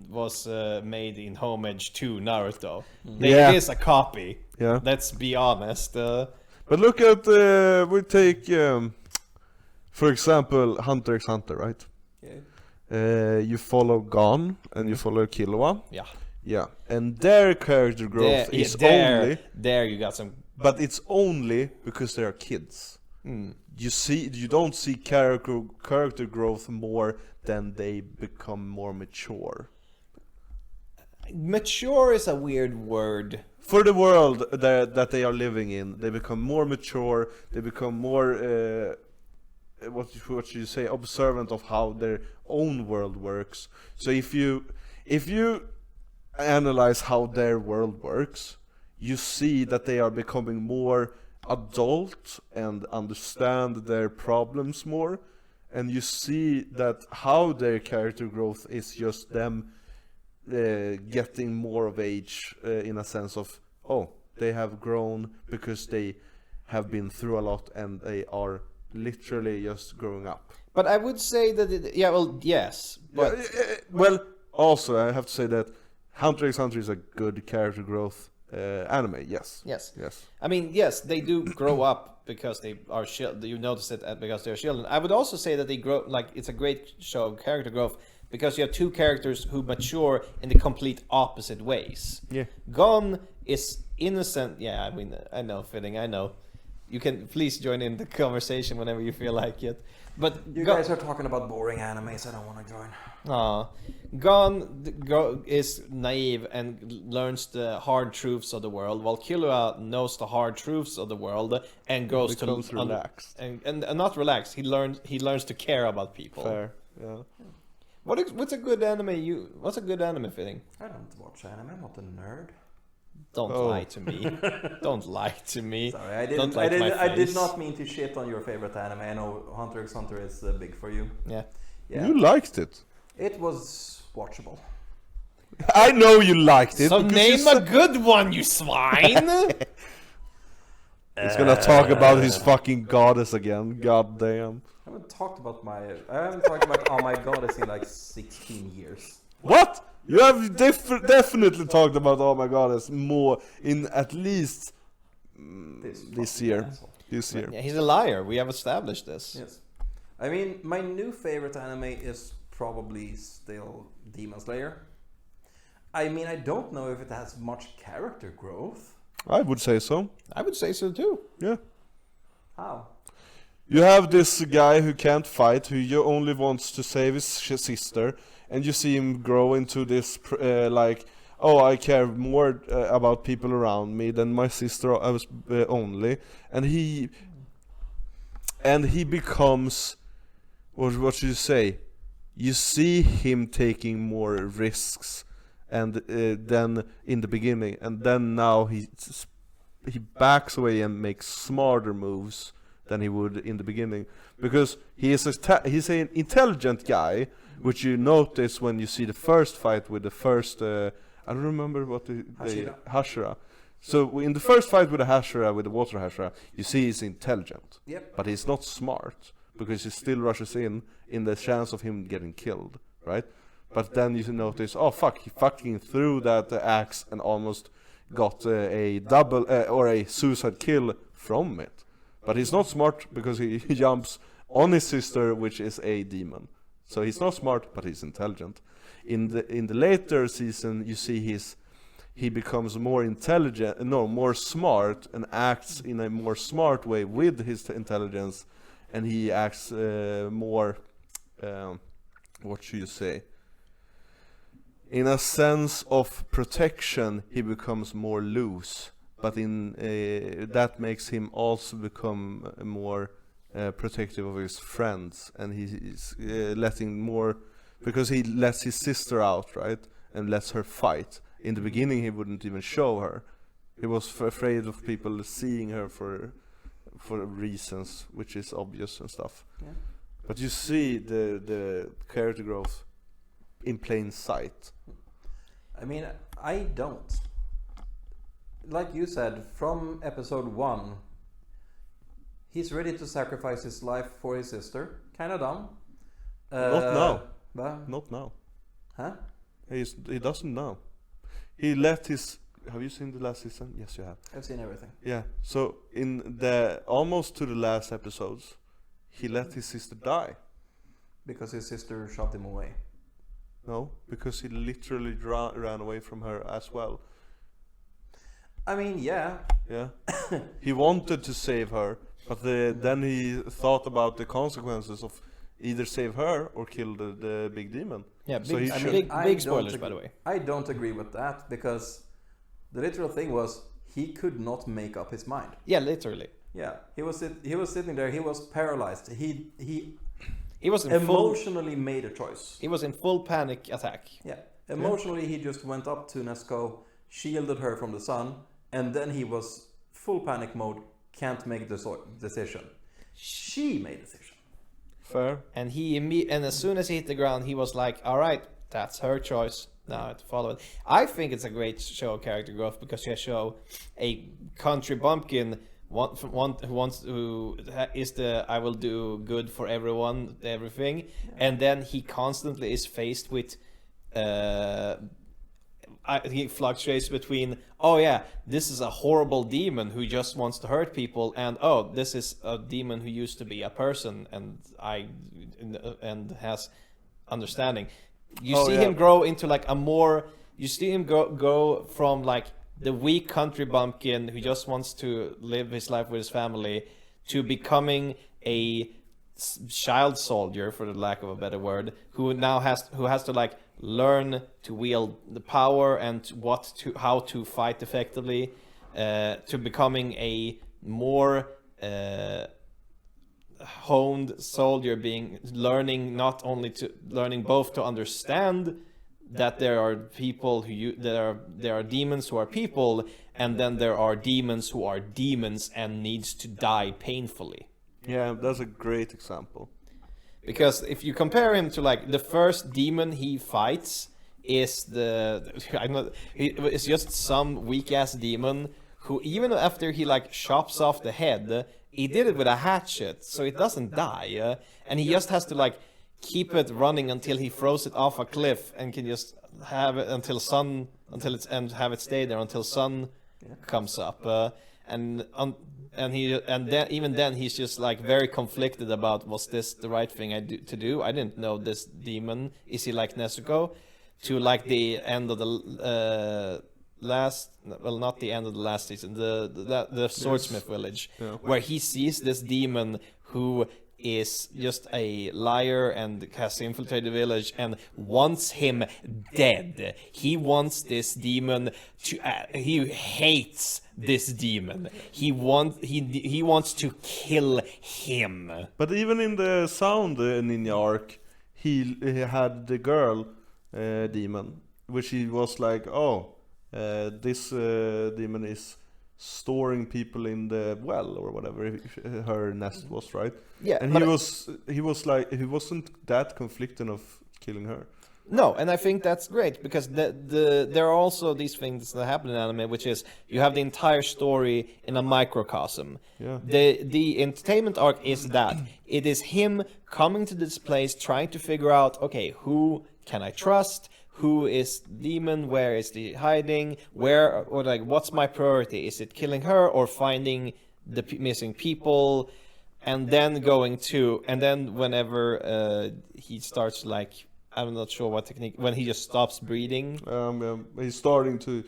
was made in homage to Naruto. It is a copy. Yeah, let's be honest. But look at we take for example Hunter x Hunter, right? Yeah. You follow Gon and you follow Killua. Yeah, and their character growth is only there. You got some, but it's only because they are kids. You don't see character growth more than they become more mature. Mature is a weird word for the world that they are living in. They become more mature. They become more what should you say, observant of how their own world works. So if you analyze how their world works, you see that they are becoming more adult and understand their problems more, and you see that how their character growth is just them getting more of age, in a sense of, they have grown because they have been through a lot and they are literally just growing up. But I would say that yes, but also I have to say that Hunter x Hunter is a good character growth anime. Yes. I mean, yes, they do grow up because they are you notice it because they're children. I would also say that they grow, like, it's a great show of character growth because you have 2 characters who mature in the complete opposite ways. Yeah. Gon is innocent. Yeah, I mean, I know, Fitting, I know. You can please join in the conversation whenever you feel like it. But you guys are talking about boring animes. I don't want to join. Gon is naive and learns the hard truths of the world, while Killua knows the hard truths of the world and goes to relaxed and not relaxed. He learns to care about people. Fair, yeah. What's a good anime? What's a good anime, Fitting? I don't watch anime. I'm not a nerd. Don't Oh. lie to me. Don't lie to me. Sorry, I Don't didn't. like my I did face. not mean to shit on your favorite anime. I know Hunter x Hunter is big for you. Yeah. Yeah, You liked it. it was watchable. I know you liked it. So because you name a said- good one, you swine! He's gonna talk about his fucking goddess again. God damn. I haven't talked about Oh My Goddess in like 16 years. What? You have definitely talked about Oh My Goddess more in at least this fucking year. asshole. This year. Yeah, he's a liar. We have established this. Yes. I mean, my new favorite anime is probably still Demon Slayer. I mean, I don't know if it has much character growth. I would say so. I would say so too. Yeah. How? You have this guy who can't fight, who you only wants to save his sister, and you see him grow into this like, oh, I care more about people around me than my sister I was only, and he becomes what should you say? You see him taking more risks, and than in the beginning, and then now he backs away and makes smarter moves than he would in the beginning, because he's an intelligent guy, which you notice when you see the first fight with the first I don't remember what Hashira. So in the first fight with the Hashira, with the water Hashira, you see he's intelligent, Yep. but he's not smart, because he still rushes in the chance of him getting killed, right? But then you notice, oh fuck, he fucking threw that axe and almost got a double or a suicide kill from it. But he's not smart because he jumps on his sister, which is a demon. So he's not smart, but he's intelligent. In the later season, you see he becomes more intelligent, no, more smart, and acts in a more smart way with his intelligence, and he acts more, what should you say? In a sense of protection, he becomes more loose. But in that makes him also become more protective of his friends, and he's letting more, because he lets his sister out, right, and lets her fight. In the beginning, he wouldn't even show her. He was afraid of people seeing her for reasons which is obvious and stuff. Yeah. But you see the character growth in plain sight. I mean, I don't. Like you said, from episode 1, he's ready to sacrifice his life for his sister. Kinda dumb. Not now. But, Not now. huh? He doesn't know. He let his. Have you seen the last season? Yes, you have. I've seen everything. Yeah. So in the almost to the last episodes, he let his sister die. Because his sister shot him away. No, because he literally ran away from her as well. I mean, yeah. Yeah. He wanted to save her, but then he thought about the consequences of either save her or kill the big demon. Yeah, So big, he should- big, I big don't spoilers, by the way. I don't agree with that, because the literal thing was he could not make up his mind. Yeah, literally. Yeah, he was sitting there. He was paralyzed. He was in full. Emotionally made a choice. He was in full panic attack. Yeah, emotionally he just went up to Nezuko, shielded her from the sun, and then he was full panic mode. Can't make the decision. She made a decision. Fair. And and as soon as he hit the ground, he was like, "All right, that's her choice. Now I have to follow it." I think it's a great show of character growth, because you show a country bumpkin who is the I will do good for everyone, everything, and then he constantly is faced with. He fluctuates between, oh yeah, this is a horrible demon who just wants to hurt people, and oh, this is a demon who used to be a person and has understanding. You see him grow into like a more. You see him go from like the weak country bumpkin who just wants to live his life with his family to becoming a child soldier, for the lack of a better word, who has to like learn to wield the power and how to fight effectively, to becoming a more honed soldier, learning both to understand that there are people there are demons who are people, and then there are demons who are demons and needs to die painfully. Yeah, that's a great example. Because if you compare him to like the first demon he fights is it's just some weak ass demon who, even after he like chops off the head, he did it with a hatchet, so it doesn't die, and he just has to like keep it running until he throws it off a cliff and can just have it and have it stay there until sun comes up, and then even then he's just like very conflicted about, was this the right thing to do? I didn't know this demon. Is he like Nezuko? To like the end of the not the end of the last season, the Swordsmith village, where he sees this demon who is just a liar and has infiltrated the village and wants him dead. He wants this demon to he hates this demon. He wants to kill him. But even in the Sound Ninja arc, he had the girl demon, which he was like, this demon is storing people in the well or whatever her nest was, right? Yeah, and he was like, he wasn't that conflicted of killing her. No, and I think that's great, because there are also these things that happen in anime, which is you have the entire story in a microcosm. Yeah. The entertainment arc is that it is him coming to this place, trying to figure out, okay, who can I trust? Who is demon? Where is he hiding? Where, or like, what's my priority? Is it killing her or finding the missing people? And then whenever he starts, like, I'm not sure what technique, when he just stops breathing. He's starting to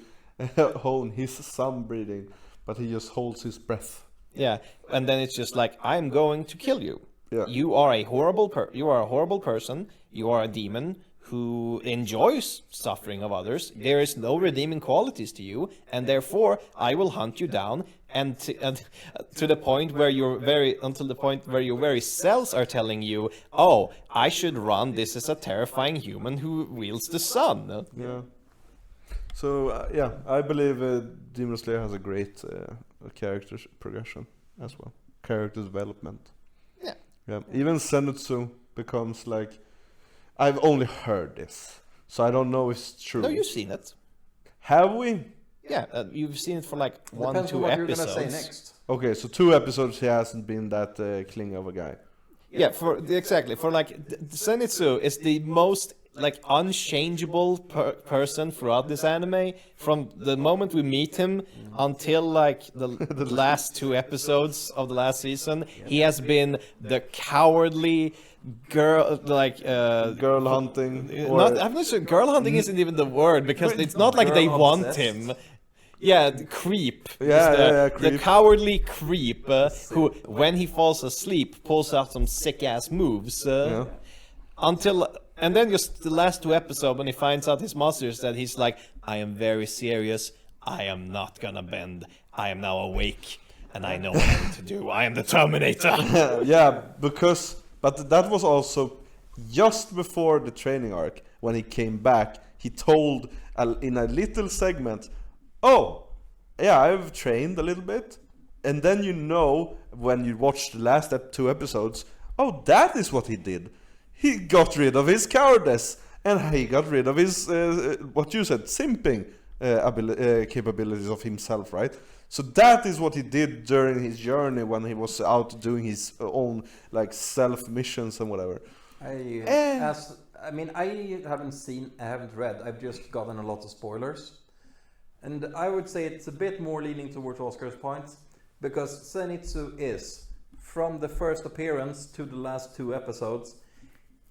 hone his sun breathing, but he just holds his breath. Yeah, and then it's just like, I'm going to kill you. Yeah. You are a horrible person. You are a demon who enjoys suffering of others. There is no redeeming qualities to you, and therefore I will hunt you down until the point where your very cells are telling you, oh, I should run. This is a terrifying human who wields the sun. Yeah. So I believe Demon Slayer has a great character progression as well, character development. Yeah. Yeah. Even Zenitsu becomes like, I've only heard this, so I don't know if it's true. No, you've seen it. Have we? Yeah, you've seen it for like Depends 1-2 on what episodes. you're gonna say next. Okay, so 2 episodes he hasn't been that cling of a guy. Yeah, for like Zenitsu is the most like unchangeable person throughout this anime. From the moment we meet him until like the last 2 episodes of the last season, he has been the cowardly girl, like Girl hunting. I'm not sure. Girl hunting isn't even the word, because it's not like they Girl want obsessed. him. Yeah, the creep. Yeah, The creep. cowardly creep who, when he falls asleep, pulls out some sick ass moves. And then just the last 2 episodes, when he finds out his monsters, that he's like, I am very serious. I am not gonna bend. I am now awake, and I know what I need to do. I am the Terminator. Yeah, but that was also just before the training arc. When he came back, he told in a little segment, oh, yeah, I've trained a little bit. And then when you watch the last 2 episodes, oh, that is what he did. He got rid of his cowardice, and he got rid of his, what you said, simping capabilities of himself, right? So that is what he did during his journey when he was out doing his own like self missions and whatever. I haven't read. I've just gotten a lot of spoilers, and I would say it's a bit more leaning towards Oscar's point, because Zenitsu is, from the first appearance to the last 2 episodes,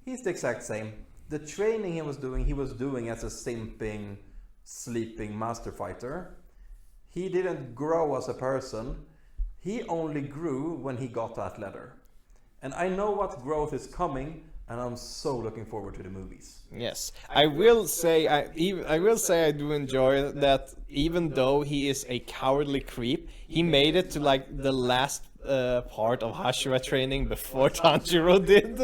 he's the exact same. The training he was doing as a simping, sleeping master fighter. He didn't grow as a person. He only grew when he got that letter. And I know what growth is coming, and I'm so looking forward to the movies. Yes, I will say I do enjoy that. Even though he is a cowardly creep, he made it to like the last part of Hashira training before Tanjiro did.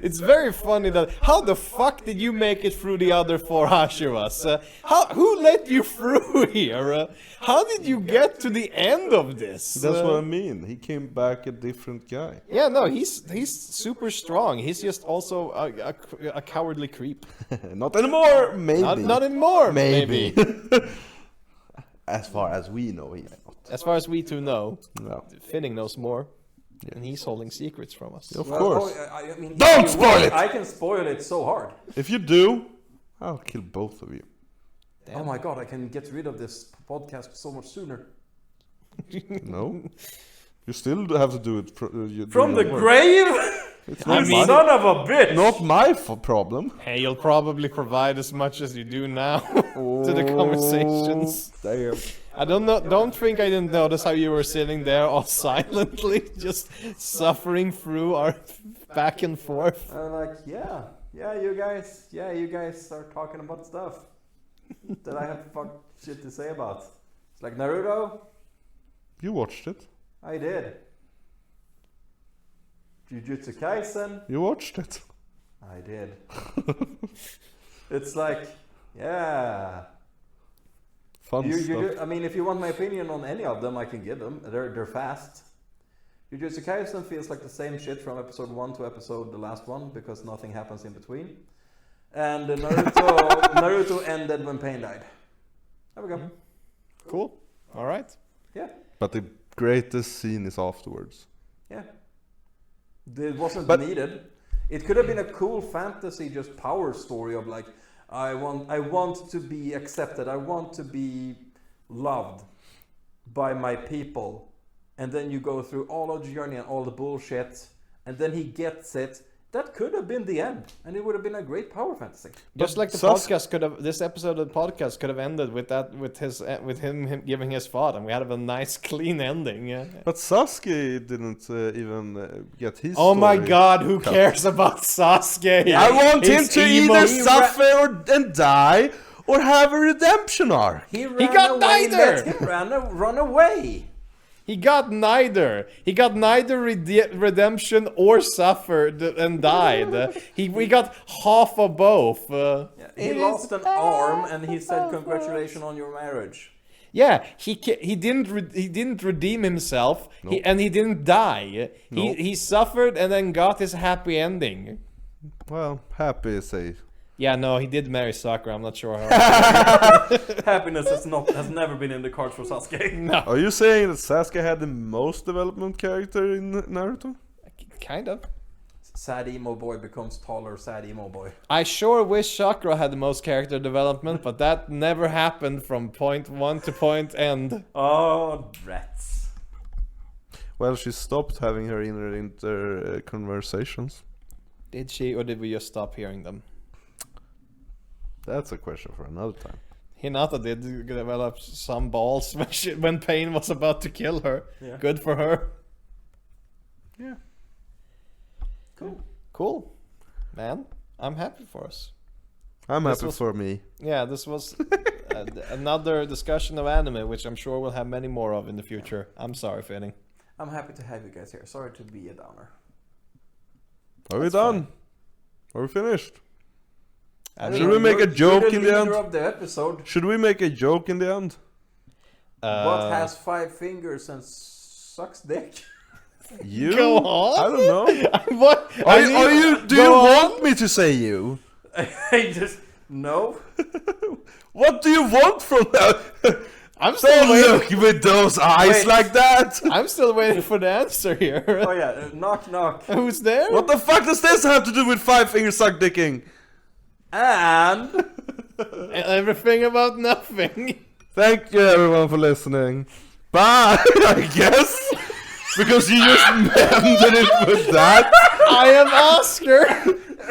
It's very funny that how the fuck did you make it through the other 4 Hashiras? Who let you through here? How did you get to the end of this? That's what I mean. He came back a different guy. Yeah, no, he's super strong. He's just also a cowardly creep. Not anymore, maybe. Not anymore, Maybe. maybe. As far as we know, he's not. As far as we two know, No. Finning knows more, and he's holding secrets from us. Of course. I mean, Don't you spoil will. it! I can spoil it so hard. If you do, I'll kill both of you. Oh my god, I can get rid of this podcast so much sooner. No. You still have to do it From the grave. grave? It's I not mean- my, Son of a bitch! not my problem. Hey, you'll probably provide as much as you do now to the conversations. Damn. I don't think I didn't notice how you were sitting there all silently, just suffering through our back and forth. I'm like, yeah, you guys are talking about stuff that I have fuck shit to say about. It's like Naruto, You watched it. I did. Jujutsu Kaisen, You watched it. I did. It's like, yeah. Fun stuff. I mean, if you want my opinion on any of them, I can give them. They're fast. Jujutsu Kaisen feels like the same shit from episode 1 to episode the last one because nothing happens in between. And Naruto ended when Pain died. There we go. Cool. All right. Yeah, But the greatest scene is afterwards. yeah. It wasn't But- needed. It could have been a cool fantasy, just power story of like, I want to be accepted. I want to be loved by my people. And then you go through all of the journey and all the bullshit, and then he gets it. That could have been the end, and it would have been a great power fantasy. Just like the podcast could have, this episode of the podcast could have ended with that, with him giving his thought, and we had a nice clean ending. Yeah. But Sasuke didn't even get his Oh my story. god, who cares about Sasuke? I want him His to emo- either suffer and die or have a redemption arc. He got away, neither! Let him run away. He got neither. He got neither redemption or suffered and died. We got half of both. He lost an arm, and he said, "Congratulations on your marriage." Yeah, he didn't redeem himself, and he didn't die. Nope. He suffered and then got his happy ending. Well, happy is a... Yeah, no, he did marry Sakura. I'm not sure how. Happiness has never been in the cards for Sasuke. No, Are you saying that Sasuke had the most development character in Naruto? kind of. Sad emo boy becomes taller. Sad emo boy. I sure wish Sakura had the most character development, but that never happened from point 1 to point end. Oh, rats. Well, she stopped having her inner conversations. Did she, or did we just stop hearing them? That's a question for another time. Hinata did develop some balls when Pain was about to kill her. Yeah. Good for her. Yeah. Cool. Man, I'm happy for us. I'm This happy was- for me. Yeah, this was another discussion of anime, which I'm sure we'll have many more of in the future. I'm sorry, Finning. I'm happy to have you guys here. Sorry to be a downer. Are we done? Are we finished? I Should mean, we make a joke You're the in the leader end? of the episode. Should we make a joke in the end? What has 5 fingers and sucks dick? You? Go on. I don't know. What? Do you want me to say you? I just no. What do you want from that? I'm still Don't waiting. look with those eyes Wait. like that. I'm still waiting for the answer here. Oh yeah, knock knock. Who's there? What the fuck does this have to do with 5 finger suck dicking? And Everything about nothing. Thank you everyone for listening. Bye, I guess. Because you just ended it with that. I am Oscar.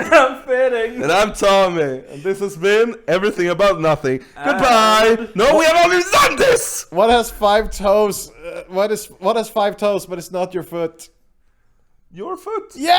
I'm fitting. And I'm Tommy. And this has been Everything About Nothing. Goodbye. No, we have already done this. What has 5 toes? What has 5 toes, but it's not your foot? Your foot. Yeah!